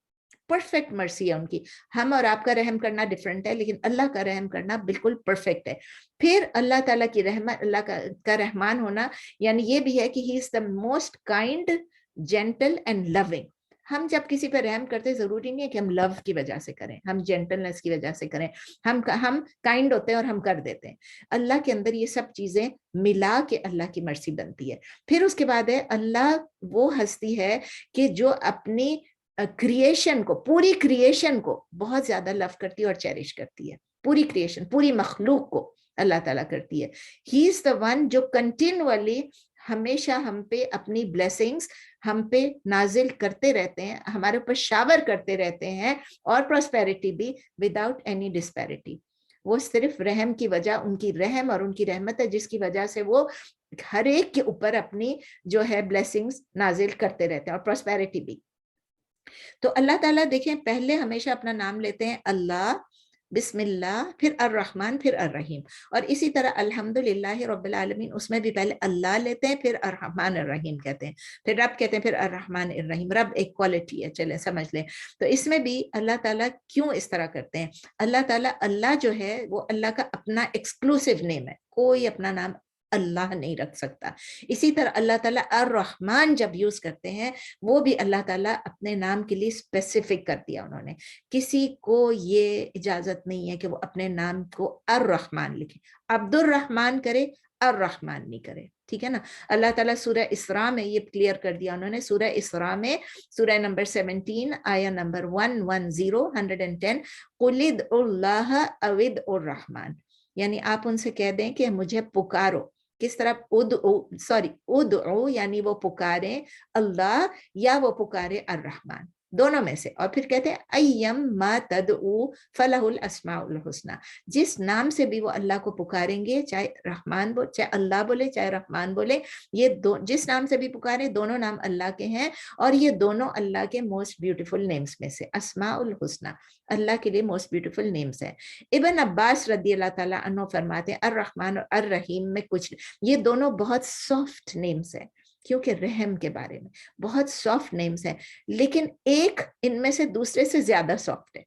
پرفیکٹ مرسی ہے ان کی. ہم اور آپ کا رحم کرنا ڈفرینٹ ہے, لیکن اللہ کا رحم کرنا بالکل پرفیکٹ ہے. پھر اللہ تعالیٰ کی رحمت, اللہ کا رحمان ہونا یعنی یہ بھی ہے کہ he is the most kind, gentle and loving. ہم جب کسی پہ رحم کرتے ضروری نہیں ہے کہ ہم لو کی وجہ سے کریں, ہم جینٹلنس کی وجہ سے کریں, ہم کائنڈ ہوتے ہیں اور ہم کر دیتے ہیں. اللہ کے اندر یہ سب چیزیں ملا کے اللہ کی مرسی بنتی ہے. پھر اس کے بعد ہے اللہ وہ ہستی ہے کہ جو اپنی کریشن کو, پوری کریشن کو بہت زیادہ لو کرتی ہے اور چیریش کرتی ہے. پوری کریشن, پوری مخلوق کو اللہ تعالیٰ کرتی ہے. ہی از دا ون جو کنٹینولی ہمیشہ ہم پہ اپنی بلیسنگز ہم پہ نازل کرتے رہتے ہیں, ہمارے اوپر شاور کرتے رہتے ہیں, اور پراسپیرٹی بھی وداؤٹ اینی ڈسپیرٹی. وہ صرف رحم کی وجہ, ان کی رحم اور ان کی رحمت ہے جس کی وجہ سے وہ ہر ایک کے اوپر اپنی جو ہے بلیسنگز نازل کرتے رہتے ہیں, اور پراسپیرٹی بھی. تو اللہ تعالیٰ دیکھیں پہلے ہمیشہ اپنا نام لیتے ہیں اللہ, بسم اللہ, پھر الرحمن, پھر الرحیم. اور اسی طرح الحمدللہ رب العالمین, اس میں بھی پہلے اللہ لیتے ہیں, پھر الرحمن الرحیم کہتے ہیں, پھر رب کہتے ہیں, پھر الرحمن الرحیم. رب ایک کوالٹی ہے, چلیں سمجھ لیں. تو اس میں بھی اللہ تعالیٰ کیوں اس طرح کرتے ہیں؟ اللہ تعالیٰ, اللہ جو ہے وہ اللہ کا اپنا ایکسکلوسیو نیم ہے, کوئی اپنا نام اللہ نہیں رکھ سکتا. اسی طرح اللہ تعالیٰ الرحمن جب یوز کرتے ہیں, وہ بھی اللہ تعالیٰ اپنے نام کے لیے اسپیسیفک کر دیا انہوں نے. کسی کو یہ اجازت نہیں ہے کہ وہ اپنے نام کو الرحمن لکھے, عبد الرحمن کرے, الرحمن نہیں کرے, ٹھیک ہے نا. اللہ تعالیٰ سورہ اسراء میں یہ کلیئر کر دیا انہوں نے. سورہ اسراء میں سورہ نمبر 17 آیا نمبر 110 قل ادعوا اللہ او ادعوا الرحمن. یعنی آپ ان سے کہہ دیں کہ مجھے پکارو. کس طرح؟ ادعو یعنی وہ پکارے اللہ یا وہ پکارے الرحمن، دونوں میں سے. اور پھر کہتے ہیں ایم ما تدعو فلہ الاسماء الحسنی، جس نام سے بھی وہ اللہ کو پکاریں گے، چاہے رحمان بولے، چاہے اللہ بولے، چاہے رحمان بولے، یہ جس نام سے بھی پکارے دونوں نام اللہ کے ہیں، اور یہ دونوں اللہ کے موسٹ بیوٹیفل نیمز میں سے، اسماء الحسنی اللہ کے لیے موسٹ بیوٹیفل نیمز ہیں. ابن عباس رضی اللہ تعالیٰ عنہ فرماتے ہیں الرحمن اور الرحیم میں کچھ، یہ دونوں بہت سافٹ نیمز ہیں، کیونکہ رحم کے بارے میں بہت سافٹ نیمز ہیں، لیکن ایک ان میں سے دوسرے سے زیادہ سافٹ ہے،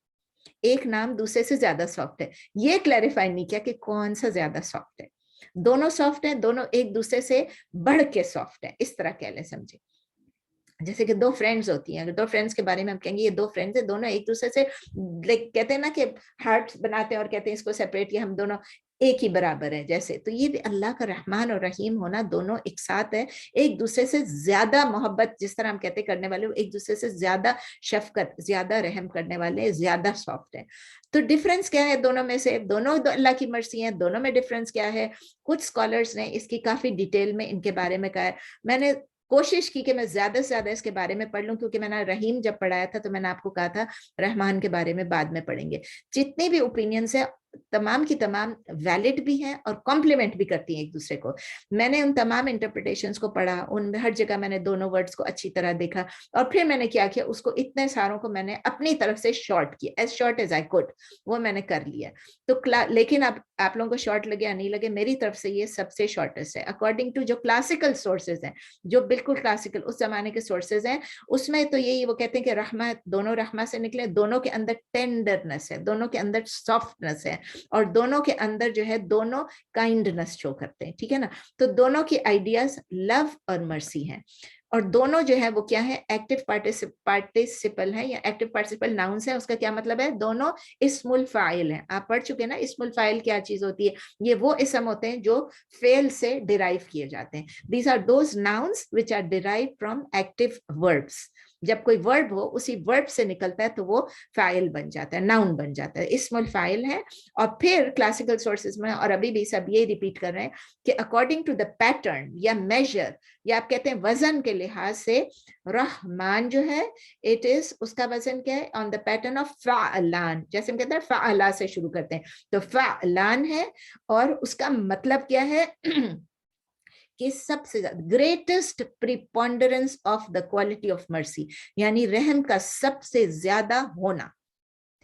ایک نام دوسرے سے زیادہ سافٹ ہے. یہ کلیریفائی نہیں کیا کہ کون سا زیادہ سافٹ ہے. دونوں سافٹ ہیں، دونوں ایک دوسرے سے بڑھ کے سافٹ ہیں، اس طرح کہہ لیں سمجھے. جیسے کہ دو فرینڈز ہوتی ہیں، اگر دو فرینڈز کے بارے میں ہم کہیں گے یہ دو فرینڈز ہیں، دونوں ایک دوسرے سے کہتے ہیں نا کہ ہارٹ بناتے ہیں اور کہتے ہیں اس کو سیپریٹ کیا، ہم دونوں ایک ہی برابر ہیں جیسے. تو یہ بھی اللہ کا رحمان اور رحیم ہونا دونوں ایک ساتھ ہے، ایک دوسرے سے زیادہ محبت، جس طرح ہم کہتے کرنے والے، ایک دوسرے سے زیادہ شفقت، زیادہ رحم کرنے والے، زیادہ سافٹ ہیں. تو ڈفرنس کیا ہے دونوں میں سے؟ دونوں اللہ کی مرضی ہیں، دونوں میں ڈفرنس کیا ہے؟ کچھ اسکالرز نے اس کی کافی ڈیٹیل میں ان کے بارے میں کہا ہے. میں نے کوشش کی کہ میں زیادہ سے زیادہ اس کے بارے میں پڑھ لوں، کیونکہ میں نے رحیم جب پڑھایا تھا تو میں نے آپ کو کہا تھا رحمان کے بارے میں بعد میں پڑھیں گے. جتنے بھی اوپینینز ہیں تمام کی تمام ویلڈ بھی ہیں اور کمپلیمنٹ بھی کرتی ہیں ایک دوسرے کو. میں نے ان تمام انٹرپریٹیشنز کو پڑھا، ان میں ہر جگہ میں نے دونوں ورڈز کو اچھی طرح دیکھا، اور پھر میں نے کیا اس کو اتنے ساروں کو میں نے اپنی طرف سے شارٹ کیا، as short as I could, وہ میں نے کر لیا. تو لیکن اب آپ لوگوں کو شارٹ لگے یا نہیں لگے، میری طرف سے یہ سب سے شارٹیسٹ ہے اکارڈنگ ٹو جو کلاسیکل سورسز ہیں، جو بالکل کلاسیکل اس زمانے کے سورسز ہیں. اس میں تو یہی وہ کہتے ہیں کہ رحمہ، دونوں رحمہ سے نکلے، دونوں کے اندر ٹینڈرنس ہے، دونوں کے اندر سافٹنس ہے، اور دونوں کے اندر جو ہے دونوں کائنڈنس شو کرتے ہیں. ٹھیک ہے نا؟ تو دونوں کی آئیڈیاز لو اور مرسی ہیں، اور دونوں جو ہے وہ کیا ہے؟ ایکٹیو پارٹیسپل ہے یا ایکٹیو پارٹیسپل ناؤنس ہے. اس کا کیا مطلب ہے؟ دونوں اسم الفاعل ہیں. آپ پڑھ چکے نا اسم الفاعل کیا چیز ہوتی ہے؟ یہ وہ اسم ہوتے ہیں جو فعل سے ڈیرائیو کیے جاتے ہیں. These are those nouns which are derived from active verbs. جب کوئی ورب ہو اسی ورب سے نکلتا ہے تو وہ فاعل بن جاتا ہے، ناؤن بن جاتا ہے، اسم الفاعل ہے. اور پھر کلاسیکل سورسز میں اور ابھی بھی سب یہ ریپیٹ کر رہے ہیں کہ اکارڈنگ ٹو دا پیٹرن یا میجر یا آپ کہتے ہیں وزن کے لحاظ سے، رحمان جو ہے اٹ از، اس کا وزن کیا ہے؟ آن دا پیٹرن آف فعلان. جیسے ہم کہتے ہیں فعلا سے شروع کرتے ہیں تو فعلان ہے، اور اس کا مطلب کیا ہے کہ سب سے زیادہ greatest preponderance of the quality of mercy, یعنی رحم کا سب سے زیادہ ہونا.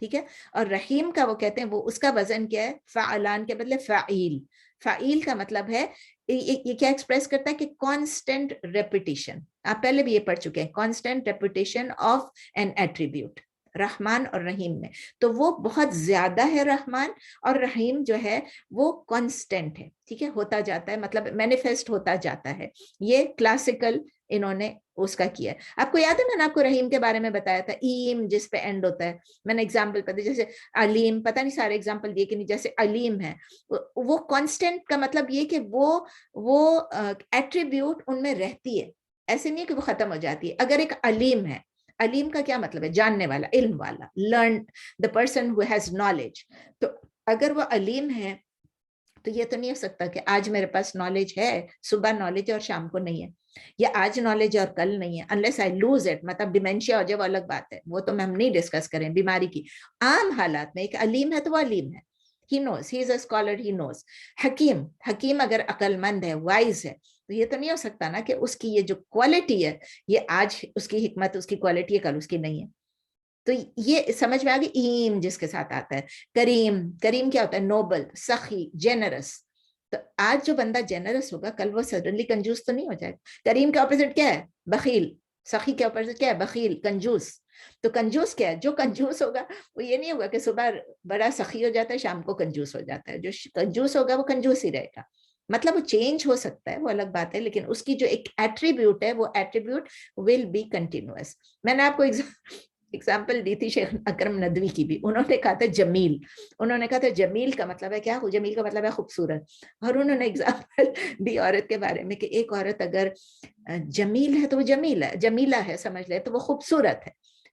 ٹھیک ہے؟ اور رحیم کا وہ کہتے ہیں وہ اس کا وزن کیا ہے؟ فعلان کے بدلے فعیل. فعیل کا مطلب ہے یہ کیا ایکسپریس کرتا ہے کہ کانسٹنٹ ریپیٹیشن. آپ پہلے بھی یہ پڑھ چکے ہیں، constant repetition of an attribute رحمان اور رحیم میں. تو وہ بہت زیادہ ہے رحمان، اور رحیم جو ہے وہ کانسٹنٹ ہے. ٹھیک ہے؟ ہوتا جاتا ہے، مطلب مینیفیسٹ ہوتا جاتا ہے. یہ کلاسیکل انہوں نے اس کا کیا ہے. آپ کو یاد ہے میں نے آپ کو رحیم کے بارے میں بتایا تھا، ایم جس پہ اینڈ ہوتا ہے. میں نے ایگزامپل پتہ جیسے علیم، پتہ نہیں سارے ایگزامپل دیے کہ نہیں، جیسے علیم ہے وہ کانسٹنٹ کا مطلب یہ کہ وہ ایٹریبیوٹ ان میں رہتی ہے، ایسے نہیں کہ وہ ختم ہو جاتی ہے. اگر ایک علیم ہے، علیم کا کیا مطلب ہے؟ جاننے والا، علم والا، learn, the person who has knowledge. تو اگر وہ علیم ہے تو یہ تو نہیں ہو سکتا کہ آج میرے پاس نالج ہے، صبح نالج اور شام کو نہیں ہے، یا آج نالج اور کل نہیں ہے. unless I lose it، مطلب ڈیمینشیا ہو جائے وہ الگ بات ہے، وہ تو ہم نہیں ڈسکس کریں بیماری کی. عام حالات میں ایک علیم ہے تو وہ علیم ہے، he knows، he is a scholar، he knows. حکیم اگر عقل مند ہے، وائز ہے، تو یہ تو نہیں ہو سکتا نا کہ اس کی یہ جو کوالٹی ہے، یہ آج اس کی حکمت، اس کی کوالٹی ہے، کل اس کی نہیں ہے. تو یہ سمجھ میں آ گئی. ایم جس کے ساتھ آتا ہے. کریم کیا ہوتا ہے؟ نوبل، سخی، جینرس. تو آج جو بندہ جینرس ہوگا کل وہ سڈنلی کنجوس تو نہیں ہو جائے گا. کریم کا اپوزٹ کیا ہے؟ بخیل. سخی کے اپوزٹ کیا ہے؟ بخیل، کنجوس. تو کنجوس کیا ہے؟ جو کنجوس ہوگا وہ یہ نہیں ہوگا کہ صبح بڑا سخی ہو جاتا ہے شام کو کنجوس ہو جاتا ہے. جو کنجوس ہوگا وہ کنجوس ہی رہے گا. مطلب وہ چینج ہو سکتا ہے، وہ الگ بات ہے، لیکن اس کی جو ایک ایٹریبیوٹ ہے وہ ایٹریبیوٹ ول بی کنٹینیوس. میں نے آپ کو ایگزامپل دی تھی شیخ اکرم ندوی کی بھی. انہوں نے کہا تھا جمیل، انہوں نے کہا تھا جمیل کا مطلب ہے کیا؟ جمیل کا مطلب ہے خوبصورت. اور انہوں نے ایگزامپل دی عورت کے بارے میں کہ ایک عورت اگر جمیل ہے تو وہ جمیل ہے، جمیلہ ہے سمجھ لے تو وہ خوبصورت ہے.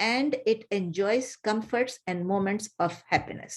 and it enjoys comforts and moments of happiness।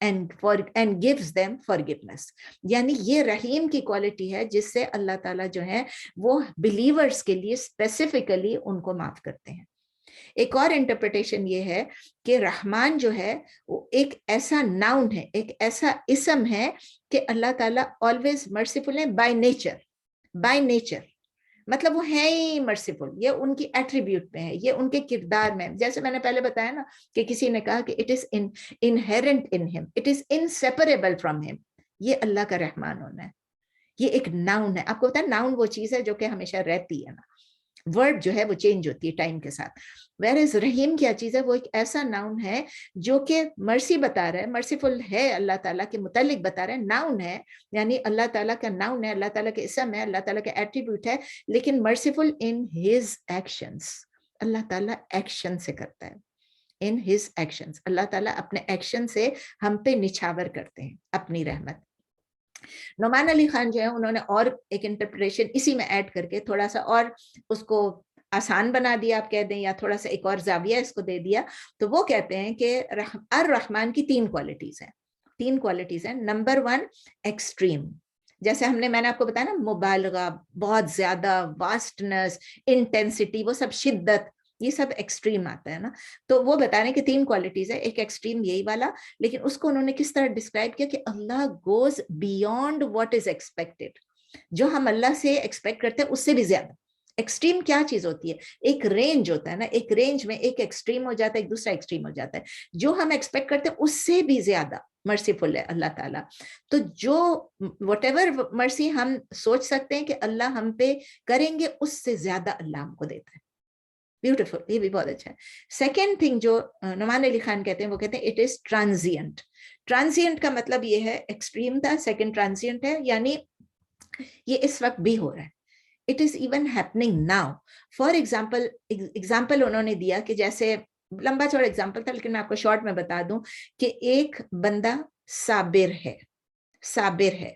and gives them forgiveness. یعنی یہ رحیم کی کوالٹی ہے جس سے اللہ تعالیٰ جو ہے وہ بلیورز کے لیے اسپیسیفکلی ان کو معاف کرتے ہیں. ایک اور انٹرپریٹیشن یہ ہے کہ رحمان جو ہے وہ ایک ایسا ناؤن ہے, ایک ایسا اسم ہے کہ اللہ تعالیٰ آلویز مرسیفل ہے بائی نیچر. مطلب وہ ہے ہی مرسیفل, یہ ان کی ایٹریبیوٹ میں ہے, یہ ان کے کردار میں. جیسے میں نے پہلے بتایا نا کہ کسی نے کہا کہ اٹ از انہیرنٹ ان ہم, اٹ از انسیپریبل فرام ہم. یہ اللہ کا رحمان ہونا ہے, یہ ایک ناؤن ہے. آپ کو پتا ہے ناؤن وہ چیز ہے جو کہ ہمیشہ رہتی ہے نا, ورڈ جو ہے وہ چینج ہوتی ہے ٹائم کے ساتھ. ویئرز رحیم کیا چیز ہے, وہ ایک ایسا ناؤن ہے جو کہ مرسی بتا رہا ہے, مرسیفل ہے اللہ تعالیٰ کے متعلق بتا رہا ہے, ناؤن ہے یعنی اللہ تعالیٰ کا ناؤن ہے, اللہ تعالیٰ کے اسم ہے, اللہ تعالیٰ کا ایٹریبیوٹ ہے, لیکن مرسیفل ان ہز ایکشنز. اللہ تعالیٰ ایکشن سے کرتا ہے, ان ہز ایکشنز. اللہ تعالیٰ اپنے ایکشن سے ہم پہ نچھاور کرتے ہیں اپنی رحمت. نعمان علی خان جو ہے انہوں نے اور ایک انٹرپریٹیشن اسی میں ایڈ کر کے تھوڑا سا اور اس کو آسان بنا دیا, آپ کہہ دیں, یا تھوڑا سا ایک اور زاویہ اس کو دے دیا. تو وہ کہتے ہیں کہ الرحمن کی تین کوالٹیز ہیں. نمبر 1 ایکسٹریم, جیسے میں نے آپ کو بتایا نا, مبالغہ, بہت زیادہ, واسٹنس, انٹینسٹی, وہ سب شدت, یہ سب ایکسٹریم آتا ہے نا. تو وہ بتانے کی 3 کوالٹیز ہے. ایک ایکسٹریم یہی والا, لیکن اس کو انہوں نے کس طرح ڈسکرائب کیا کہ اللہ goes beyond what is expected. جو ہم اللہ سے ایکسپیکٹ کرتے ہیں اس سے بھی زیادہ. ایکسٹریم کیا چیز ہوتی ہے, ایک رینج ہوتا ہے نا, ایک رینج میں ایک ایکسٹریم ہو جاتا ہے, ایک دوسرا ایکسٹریم ہو جاتا ہے. جو ہم ایکسپیکٹ کرتے ہیں اس سے بھی زیادہ مرسیفل ہے اللہ تعالیٰ. تو جو وٹ ایور مرسی ہم سوچ سکتے ہیں کہ اللہ ہم پہ کریں گے, اس سے زیادہ اللہ ہم کو دیتا ہے. بیوٹیفل, یہ بھی بہت اچھا ہے. سیکنڈ تھنگ جو نعمان علی خان کہتے ہیں, وہ کہتے ہیں اٹ از ٹرانزینٹ. ٹرانزینٹ کا مطلب یہ ہے, ایکسٹریم تھا, سیکنڈ ٹرانزینٹ ہے, یعنی یہ اس وقت بھی ہو رہا ہے. It is even happening now. For example انہوں نے دیا کہ جیسے لمبا چوڑا ایگزامپل تھا, لیکن میں آپ کو شارٹ میں بتا دوں کہ ایک بندہ صابر ہے,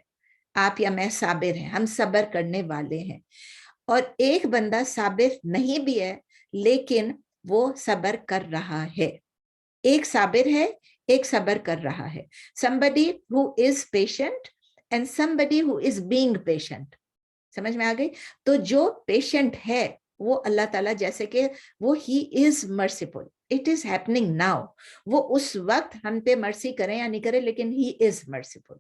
آپ یا میں صابر ہیں, ہم صبر کرنے والے ہیں. اور ایک بندہ صابر نہیں بھی ہے لیکن وہ صبر کر رہا ہے. ایک صابر ہے, ایک صبر کر رہا ہے. somebody who is patient and somebody who is being patient. سمجھ میں آ گئی. تو جو پیشنٹ ہے وہ اللہ تعالیٰ, جیسے کہ وہ he is merciful, it is happening now. وہ اس وقت ہم پہ مرسی کریں یا نہیں کریں, لیکن ہی از مرسیفل.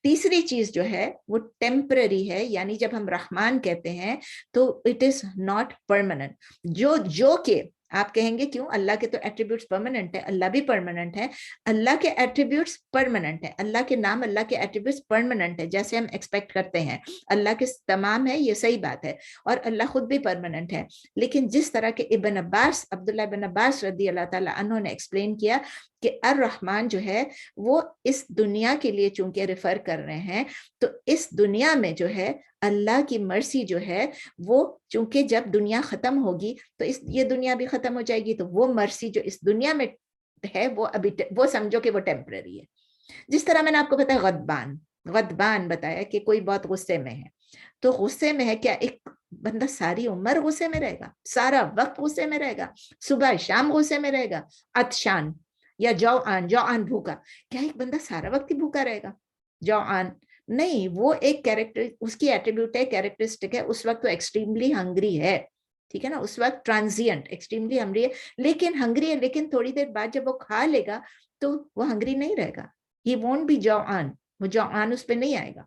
تیسری چیز جو ہے وہ ٹیمپرری ہے, یعنی جب ہم رحمان کہتے ہیں تو اٹ از ناٹ پرماننٹ. جو کہ آپ کہیں گے کیوں, اللہ کے تو ایٹریبیوٹس پرماننٹ ہے, اللہ بھی پرماننٹ ہے. اللہ کے ایٹریبیوٹس پرماننٹ ہے, اللہ کے نام, اللہ کے ایٹریبیوٹس پرماننٹ ہے, جیسے ہم ایکسپیکٹ کرتے ہیں. اللہ کے تمام ہے, یہ صحیح بات ہے, اور اللہ خود بھی پرماننٹ ہے. لیکن جس طرح کے عبداللہ ابن عباس رضی اللہ تعالیٰ عنہ نے ایکسپلین کیا کہ الرحمن جو ہے وہ اس دنیا کے لیے چونکہ ریفر کر رہے ہیں, تو اس دنیا میں جو ہے اللہ کی مرسی جو ہے وہ چونکہ جب دنیا ختم ہوگی تو یہ دنیا بھی ختم ہو جائے گی, تو وہ مرسی جو اس دنیا میں ہے وہ ابھی وہ سمجھو کہ وہ ٹیمپرری ہے. جس طرح میں نے آپ کو بتایا غضبان بتایا کہ کوئی بہت غصے میں ہے, تو غصے میں ہے, کیا ایک بندہ ساری عمر غصے میں رہے گا, سارا وقت غصے میں رہے گا, صبح شام غصے میں رہے گا؟ عطشان یا جوعان بھوکا, کیا ایک بندہ سارا وقت ہی بھوکا رہے گا جوعان؟ نہیں, وہ ایک کیریکٹر, اس کی ایٹریبیوٹ ہے, کیریکٹرسٹک ہے. اس وقت وہ ایکسٹریملی ہنگری ہے, ٹھیک ہے نا, اس وقت ٹرانزینٹ ایکسٹریملی ہنگری ہے, لیکن تھوڑی دیر بعد جب وہ کھا لے گا تو وہ ہنگری نہیں رہے گا. ہی وونٹ بی جوعان, وہ جوعان اس پہ نہیں آئے گا.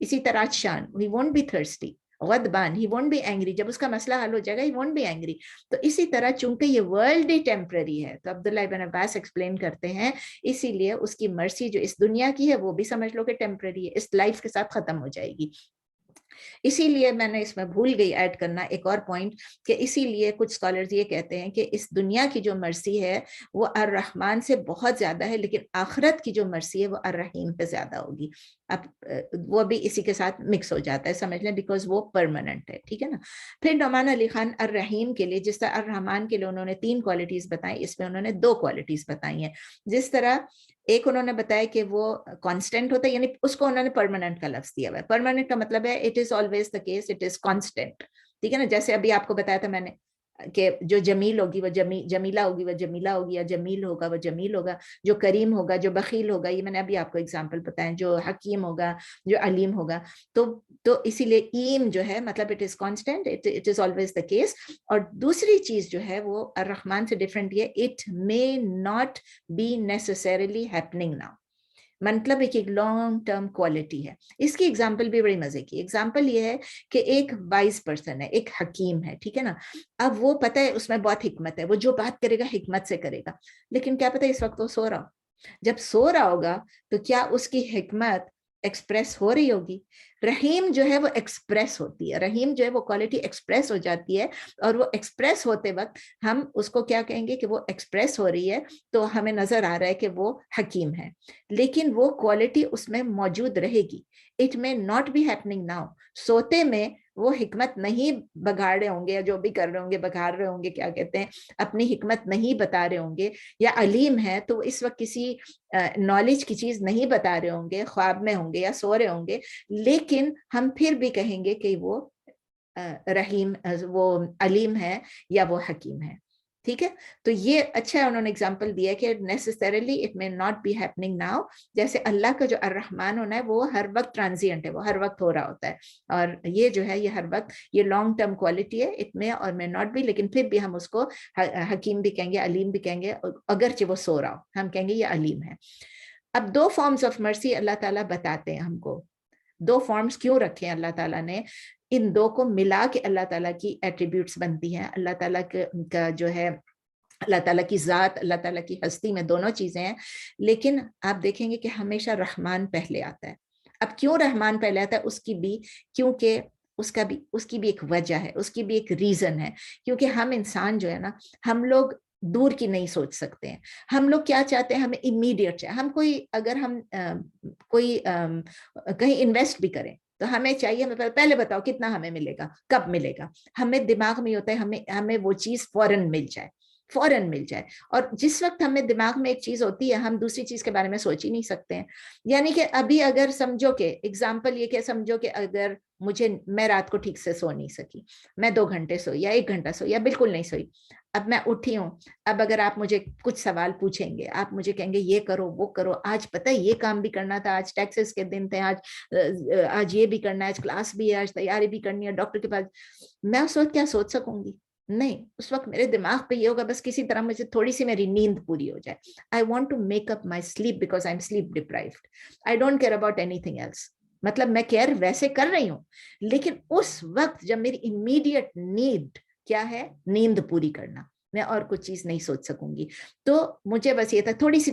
اسی طرح عطشان, ہی وونٹ بی تھرسٹی. غضبان, ہی وونٹ بی اینگری, جب اس کا مسئلہ حل ہو جائے گا ہی وونٹ بی اینگری. تو اسی طرح چونکہ یہ ورلڈ ہی ٹیمپرری ہے, تو عبداللہ ابن عباس ایکسپلین کرتے ہیں اسی لیے اس کی مرسی جو اس دنیا کی ہے وہ بھی سمجھ لو کہ ٹیمپرری ہے, اس لائف کے ساتھ ختم ہو جائے گی. اسی لیے میں نے اس میں بھول گئی ایڈ کرنا ایک اور پوائنٹ, کہ اسی لیے کچھ اسکالرز یہ کہتے ہیں کہ اس دنیا کی جو مرسی ہے وہ الرحمن سے بہت زیادہ ہے, لیکن آخرت کی جو مرسی ہے وہ الرحیم پہ زیادہ ہوگی. اب وہ بھی اسی کے ساتھ مکس ہو جاتا ہے, سمجھ لیں, بیکاز وہ پرماننٹ ہے, ٹھیک ہے نا. پھر نعمان علی خان الرحیم کے لیے, جس طرح الرحمن کے لیے انہوں نے 3 کوالٹیز بتائی, اس میں انہوں نے 2 کوالٹیز بتائی ہیں. جس طرح ایک انہوں نے بتایا کہ وہ کانسٹنٹ ہوتا ہے, یعنی اس کو انہوں نے پرماننٹ کا لفظ دیا ہوا ہے. پرماننٹ کا مطلب ہے it is always the case, it is constant, ٹھیک ہے نا. جیسے ابھی آپ کو بتایا تھا میں نے کہ جو جمیل ہوگی وہ جمیلہ ہوگی، وہ جمیلہ ہوگی، یا جمیل ہوگا وہ جمیل ہوگا، جو کریم ہوگا، جو بخیل ہوگا، یہ میں نے ابھی آپ کو اگزامپل بتائیں، جو حکیم ہوگا، جو علیم ہوگا. تو اسی لیے ایم جو ہے مطلب it is constant, it is always the case. اور دوسری چیز جو ہے وہ الرحمن سے ڈفرینٹ یہ it may not be necessarily happening now, مطلب ایک لانگ ٹرم کوالٹی ہے. اس کی ایگزامپل بھی بڑی مزے کی. ایگزامپل یہ ہے کہ ایک وائز پرسن ہے، ایک حکیم ہے، ٹھیک ہے نا. اب وہ پتہ ہے اس میں بہت حکمت ہے، وہ جو بات کرے گا حکمت سے کرے گا، لیکن کیا پتہ اس وقت وہ سو رہا ہو. جب سو رہا ہوگا تو کیا اس کی حکمت ایکسپریس ہو رہی ہوگی؟ رحیم جو ہے وہ ایکسپریس ہوتی ہے، رحیم جو ہے وہ کوالٹی ایکسپریس ہو جاتی ہے، اور وہ ایکسپریس ہوتے وقت ہم اس کو کیا کہیں گے کہ وہ ایکسپریس ہو رہی ہے، تو ہمیں نظر آ رہا ہے کہ وہ حکیم ہے. لیکن وہ کوالٹی اس میں موجود رہے گی. اٹ میں ناٹ بی ہیپننگ ناؤ. سوتے میں وہ حکمت نہیں بگاڑ رہے ہوں گے، یا جو بھی کر رہے ہوں گے بگاڑ رہے ہوں گے، کیا کہتے ہیں، اپنی حکمت نہیں بتا رہے ہوں گے. یا علیم ہے تو اس وقت کسی نالج کی چیز نہیں بتا رہے ہوں گے، خواب میں ہوں گے یا سو رہے ہوں گے، لیکن ہم پھر بھی کہیں گے کہ وہ رحیم، وہ علیم ہے یا وہ حکیم ہے. ٹھیک ہے. تو یہ اچھا انہوں نے اگزامپل دیا کہ نیسسریلی اٹ میں ناٹ بی ہیپننگ ناؤ. جیسے اللہ کا جو الرحمن ہونا ہے وہ ہر وقت ٹرانزینٹ ہے، وہ ہر وقت ہو رہا ہوتا ہے، اور یہ جو ہے یہ ہر وقت یہ لانگ ٹرم کوالٹی ہے. اٹ میں اور میں ناٹ بی، لیکن پھر بھی ہم اس کو حکیم بھی کہیں گے، علیم بھی کہیں گے، اگرچہ وہ سو رہا ہو ہم کہیں گے یہ علیم ہے. اب دو فارمز آف مرسی اللہ تعالیٰ بتاتے ہیں ہم کو. دو فارمز کیوں رکھے ہیں اللہ تعالیٰ نے؟ ان دو کو ملا کے اللہ تعالیٰ کی ایٹریبیوٹس بنتی ہیں. اللہ تعالیٰ کا جو ہے اللہ تعالیٰ کی ذات، اللہ تعالیٰ کی ہستی میں دونوں چیزیں ہیں. لیکن آپ دیکھیں گے کہ ہمیشہ رحمان پہلے آتا ہے. اب کیوں رحمان پہلے آتا ہے؟ اس کی بھی کیونکہ اس کی بھی ایک وجہ ہے، اس کی بھی ایک ریزن ہے. کیونکہ ہم انسان جو ہے نا، ہم لوگ دور کی نہیں سوچ سکتے ہیں. ہم لوگ کیا چاہتے ہیں؟ ہمیں امیڈیٹ چاہے. ہم اگر ہم کوئی کہیں انویسٹ بھی کریں تو ہمیں چاہیے ہمیں پہلے بتاؤ کتنا ہمیں ملے گا، کب ملے گا. ہمیں دماغ میں ہوتا ہے ہمیں وہ چیز فوراً مل جائے، فوراً مل جائے. اور جس وقت ہمیں دماغ میں ایک چیز ہوتی ہے ہم دوسری چیز کے بارے میں سوچ ہی نہیں سکتے ہیں. یعنی کہ ابھی اگر سمجھو کہ ایگزامپل یہ کہ سمجھو کہ اگر میں رات کو ٹھیک سے سو نہیں سکی، میں 2 گھنٹے سوئی یا 1 گھنٹہ سوئی یا بالکل نہیں سوئی، اب میں اٹھی ہوں. اب اگر آپ مجھے کچھ سوال پوچھیں گے، آپ مجھے کہیں گے یہ کرو وہ کرو، آج پتہ ہے یہ کام بھی کرنا تھا، آج ٹیکسز کے دن تھے، آج یہ بھی کرنا ہے، آج کلاس بھی ہے، آج تیاری بھی کرنی ہے ڈاکٹر کے پاس. میں اس وقت کیا سوچ سکوں گی؟ نہیں. اس وقت میرے دماغ پہ یہ ہوگا بس کسی طرح مجھے تھوڑی سی میری نیند پوری ہو جائے. I want to make up my sleep because I'm sleep deprived. I don't care about anything else. مطلب میں کیئر ویسے کر رہی ہوں، لیکن اس وقت جب میری امیڈیٹ نیڈ کیا ہے؟ نیند پوری کرنا. میں اور کچھ چیز نہیں سوچ سکوں گی. تو مجھے بس یہ تھا تھوڑی سی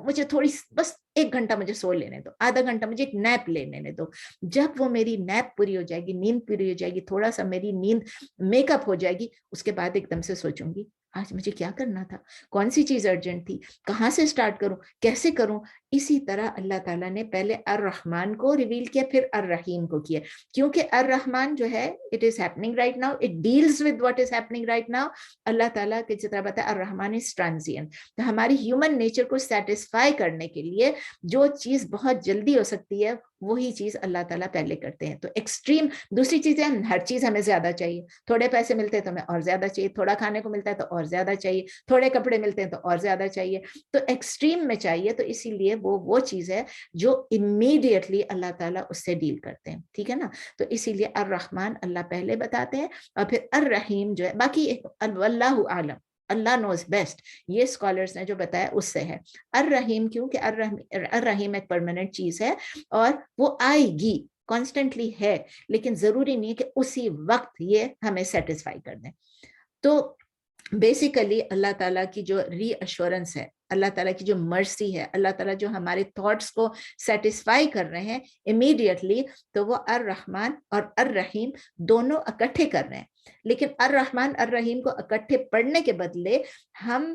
مجھے تھوڑی بس 1 گھنٹہ مجھے سو لینے دو، آدھا گھنٹہ مجھے ایک نیپ لینے دو. جب وہ میری نیپ پوری ہو جائے گی، نیند پوری ہو جائے گی، تھوڑا سا میری نیند میک اپ ہو جائے گی، اس کے بعد ایک دم سے سوچوں گی آج مجھے کیا کرنا تھا، کون سی چیز ارجنٹ تھی، کہاں سے سٹارٹ کروں، کیسے کروں. اسی طرح اللہ تعالیٰ نے پہلے الرحمن کو ریویل کیا، پھر الرحیم کو کیا. کیونکہ الرحمن جو ہے it is happening right now, it deals with what is happening right now. اللہ تعالیٰ کی طرح بتایا الرحمن از ٹرانزینٹ. تو ہماری ہیومن نیچر کو سیٹسفائی کرنے کے لیے جو چیز بہت جلدی ہو سکتی ہے وہی چیز اللہ تعالیٰ پہلے کرتے ہیں. تو ایکسٹریم دوسری چیزیں ہر چیز ہمیں زیادہ چاہیے، تھوڑے پیسے ملتے ہیں تو ہمیں اور زیادہ چاہیے، تھوڑا کھانے کو ملتا ہے تو اور زیادہ چاہیے، تھوڑے کپڑے ملتے ہیں تو اور زیادہ چاہیے. تو ایکسٹریم میں چاہیے. تو اسی لیے وہ چیز ہے جو امیڈیٹلی اللہ تعالیٰ اس سے ڈیل کرتے ہیں. ٹھیک ہے نا. تو اسی لیے الرحمن اللہ پہلے بتاتے ہیں، اور پھر الرحیم جو ہے باقی واللہ عالم، اللہ نوز بیسٹ، یہ اسکالرس نے جو بتایا اس سے ہے. الرحیم کیونکہ الرحیم ایک پرماننٹ چیز ہے اور وہ آئے گی، کانسٹنٹلی ہے، لیکن ضروری نہیں ہے کہ اسی وقت یہ ہمیں سیٹسفائی کر دیں. تو بیسیکلی اللہ تعالیٰ کی جو ری ایشورنس ہے، اللہ تعالیٰ کی جو مرسی ہے، اللہ تعالیٰ جو ہمارے تھاٹس کو سیٹسفائی کر رہے ہیں امیڈیٹلی، تو وہ الرحمن اور الرحیم دونوں اکٹھے کر رہے ہیں. لیکن الرحمن الرحیم کو اکٹھے پڑھنے کے بدلے ہم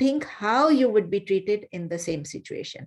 Think how you would be treated in the same situation.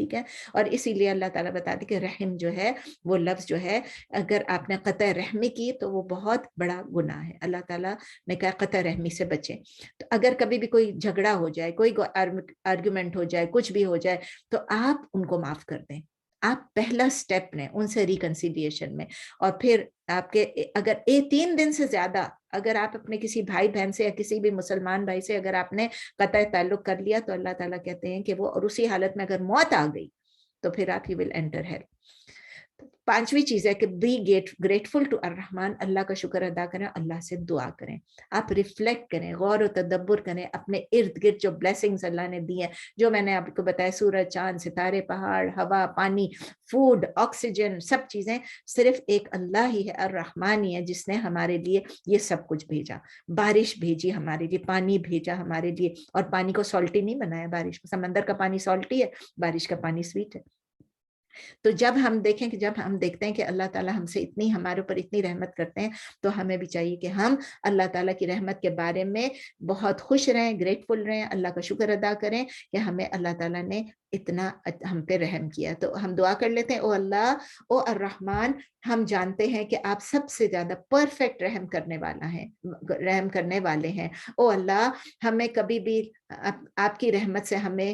ٹھیک ہے. اور اسی لیے اللہ تعالیٰ بتا دے کہ رحم جو ہے وہ لفظ جو ہے اگر آپ نے قطع رحمی کی تو وہ بہت بڑا گناہ ہے. اللہ تعالیٰ نے کہا قطع رحمی سے بچیں. تو اگر کبھی بھی کوئی جھگڑا ہو جائے, کوئی آرگومنٹ ہو جائے, کچھ بھی ہو جائے, تو آپ ان کو معاف کر دیں. آپ پہلا سٹیپ لیں ان سے ریکنسیلیشن میں. اور پھر آپ کے اگر 3 دن سے زیادہ اگر آپ اپنے کسی بھائی بہن سے یا کسی بھی مسلمان بھائی سے اگر آپ نے قطع تعلق کر لیا تو اللہ تعالیٰ کہتے ہیں کہ وہ, اور اسی حالت میں اگر موت آ گئی تو پھر آپ ہی ول انٹر ہیل. 5ویں چیز ہے کہ بی گریٹفل ٹو الرحمن, اللہ کا شکر ادا کریں, اللہ سے دعا کریں. آپ ریفلیکٹ کریں, غور و تدبر کریں اپنے ارد گرد جو بلیسنگز اللہ نے دی ہیں, جو میں نے آپ کو بتایا, سورج, چاند, ستارے, پہاڑ, ہوا, پانی, فوڈ, آکسیجن, سب چیزیں صرف ایک اللہ ہی ہے, الرحمن ہی ہے, جس نے ہمارے لیے یہ سب کچھ بھیجا. بارش بھیجی ہمارے لیے, پانی بھیجا ہمارے لیے, اور پانی کو سالٹی نہیں بنایا. بارش کو, سمندر کا پانی سالٹی ہے, بارش کا پانی سویٹ ہے. تو جب ہم دیکھیں کہ جب ہم دیکھتے ہیں کہ اللہ تعالیٰ ہم سے اتنی, ہمارے اوپر اتنی رحمت کرتے ہیں, تو ہمیں بھی چاہیے کہ ہم اللہ تعالیٰ کی رحمت کے بارے میں بہت خوش رہیں, گریٹفل رہیں, اللہ کا شکر ادا کریں کہ ہمیں اللہ تعالیٰ نے اتنا ہم پہ رحم کیا. تو ہم دعا کر لیتے ہیں, او اللہ, او الرحمن, ہم جانتے ہیں کہ آپ سب سے زیادہ پرفیکٹ رحم کرنے والا ہے, رحم کرنے والے ہیں. او اللہ, ہمیں کبھی بھی آپ کی رحمت سے ہمیں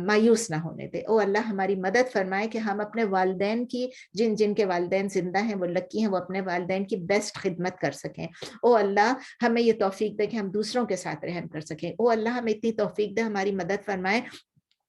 مایوس نہ ہونے دے. او اللہ, ہماری مدد فرمائے کہ ہم اپنے والدین کی, جن کے والدین زندہ ہیں وہ لکی ہیں, وہ اپنے والدین کی بیسٹ خدمت کر سکیں. او اللہ, ہمیں یہ توفیق دے کہ ہم دوسروں کے ساتھ رحم کر سکیں. او اللہ, ہمیں اتنی توفیق دے, ہماری مدد فرمائے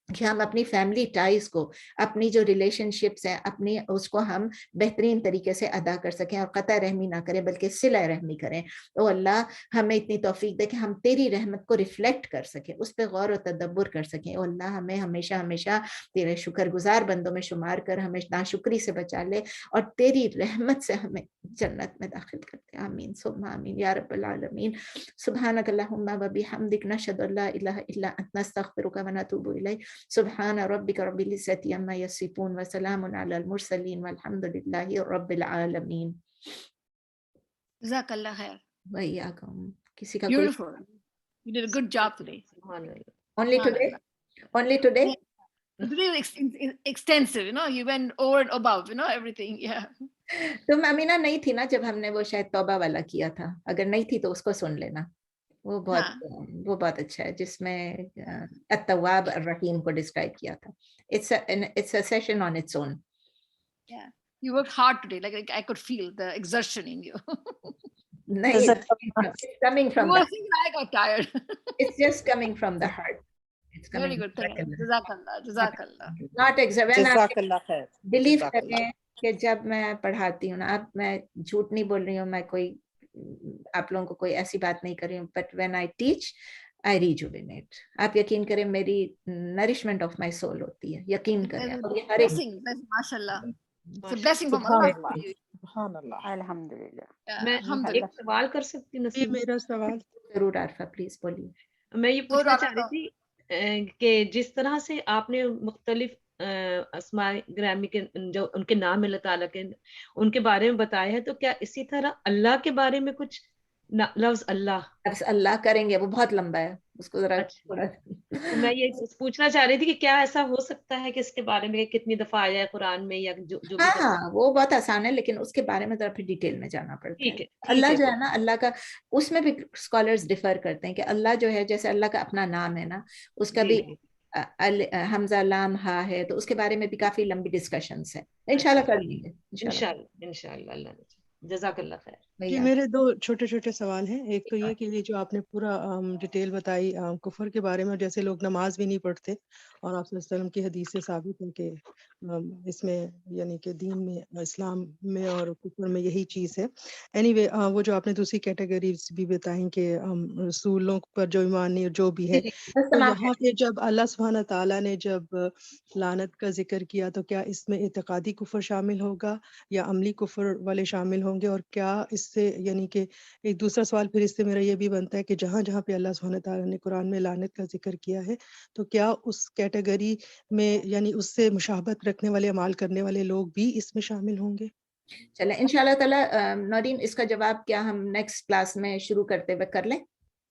کہ ہم اپنی فیملی ٹائز کو, اپنی جو ریلیشن شپس ہیں اپنی, اس کو ہم بہترین طریقے سے ادا کر سکیں, اور قطع رحمی نہ کریں بلکہ صلہ رحمی کریں. او اللہ, ہمیں اتنی توفیق دے کہ ہم تیری رحمت کو ریفلیکٹ کر سکیں, اس پہ غور و تدبر کر سکیں. او اللہ, ہمیں ہمیشہ ہمیشہ تیرے شکر گزار بندوں میں شمار کر ہمیں ناشکری سے بچا لے, اور تیری رحمت سے ہمیں جنت میں داخل کر دے. آمین ثم آمین یا رب العالمین. سبحانک اللہم و بحمدک, نشہد ان لا الہ الا انت, نستغفرک و نتوب الیک. سبحان ربک رب العزة عما یصفون وسلام علی المرسلین والحمد للہ رب العالمین. جزاک اللہ خیر. وإیاکم. کسی کا کوئی Beautiful. You did a good job today. only today? Only today? Today was extensive, you know, you went over and above, you know, everything. Yeah. تم امینہ نہیں تھی نا جب ہم نے وہ شاید توبہ والا کیا تھا, اگر نہیں تھی تو اس کو سن لینا, وہ بہت اچھا ہے, جس میں التواب الرحیم کو ڈسکرائب کیا تھا. It's a session on its own. Yeah. You worked hard today. Like I could feel the exertion in you. نہیں, it's coming from you were the, thinking I got tired. it's just coming from the heart. It's coming Very good. Thank you. from the Jazakallah. Jazakallah. not when جزاک اللہ خیر. بلیو جزاک اللہ. کریں کہ جب میں پڑھاتی ہوں نا, اب میں جھوٹ نہیں بول رہی ہوں, میں کوئی آپ لوگوں کو کوئی ایسی بات نہیں کر رہی ہوں, بٹ وین آئی ٹیچ آئی ریجوینیٹ. آپ یقین کریں میری نرشمنٹ آف مائی سول ہوتی ہے, یقین کریں. اور یہ ہر ایک Blessing. MashaAllah. It's a blessing from Allah. سبحان اللہ. الحمدللہ. میں ایک سوال کر سکتی ہوں یہ نسیم؟ میرا سوال. ضرور عارفہ, پلیز بولیے. میں یہ پوچھنا چاہ رہی تھی کہ جس طرح سے آپ نے مختلف اسماء گرامی کے جو ان کے نام اللہ تعالیٰ کے ان کے بارے میں بتایا ہے, تو کیا اسی طرح اللہ کے بارے میں کچھ لفظ اللہ کریں گے, وہ بہت لمبا ہے, اس کو ذرا تھوڑا. میں یہ پوچھنا چاہ رہی تھی کہ کیا ایسا ہو سکتا ہے کہ اس کے بارے میں کتنی دفعہ آیا ہے قرآن میں, یا جو ہاں وہ بہت آسان ہے, لیکن اس کے بارے میں ذرا پھر ڈیٹیل میں جانا پڑتا ہے. اللہ جو ہے نا, اللہ کا اس میں بھی اسکالرز ڈیفر کرتے ہیں کہ اللہ جو ہے, جیسے اللہ کا اپنا نام ہے نا, اس کا بھی حمزہ لام ہا ہے, تو اس کے بارے میں بھی کافی لمبی ڈسکشنز ہیں. انشاءاللہ کر لیں گے انشاءاللہ. اللہ جزاک اللہ خیر. جی میرے 2 چھوٹے چھوٹے سوال ہیں. ایک تو یہ کہ یہ جو آپ نے پورا ڈیٹیل بتائی کفر کے بارے میں, جیسے لوگ نماز بھی نہیں پڑھتے, اور آپ صلی اللہ علیہ وسلم کی حدیث سے ثابت ہے کہ اس میں یعنی کہ دین میں, اسلام میں اور کفر میں یہی چیز ہے. اینی وے وہ جو آپ نے دوسری کیٹیگریز بھی بتائیں کہ رسولوں پر جو ایمان نہیں جو بھی ہے, تو یہاں پہ جب اللہ سبحانہ تعالیٰ نے جب لعنت کا ذکر کیا, تو کیا اس میں اعتقادی کفر شامل ہوگا یا عملی کفر والے شامل ہوں گے؟ اور کیا اس سے یعنی کہ ایک دوسرا سوال پھر اس سے میرا یہ بھی بنتا ہے کہ جہاں جہاں پہ اللہ سبحانہ تعالیٰ نے قرآن میں لعنت کا ذکر کیا ہے, تو کیا اس کیٹیگری میں یعنی اس سے مشابہت رکھنے والے اعمال کرنے والے لوگ بھی اس میں شامل ہوں گے؟ چلیں انشاءاللہ تعالیٰ. نورین, اس کا جواب کیا ہم نیکسٹ کلاس میں شروع کرتے ہوئے کر لیں؟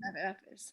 Allah Hafiz.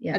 Yeah.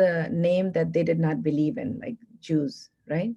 the name that they did not believe in, like Jews, right?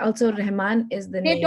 also Rahman is the name.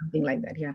something like that, yeah.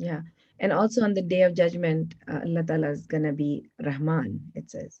Yeah, and also on the day of judgment, Allah Ta'ala is gonna be Rahman, it says.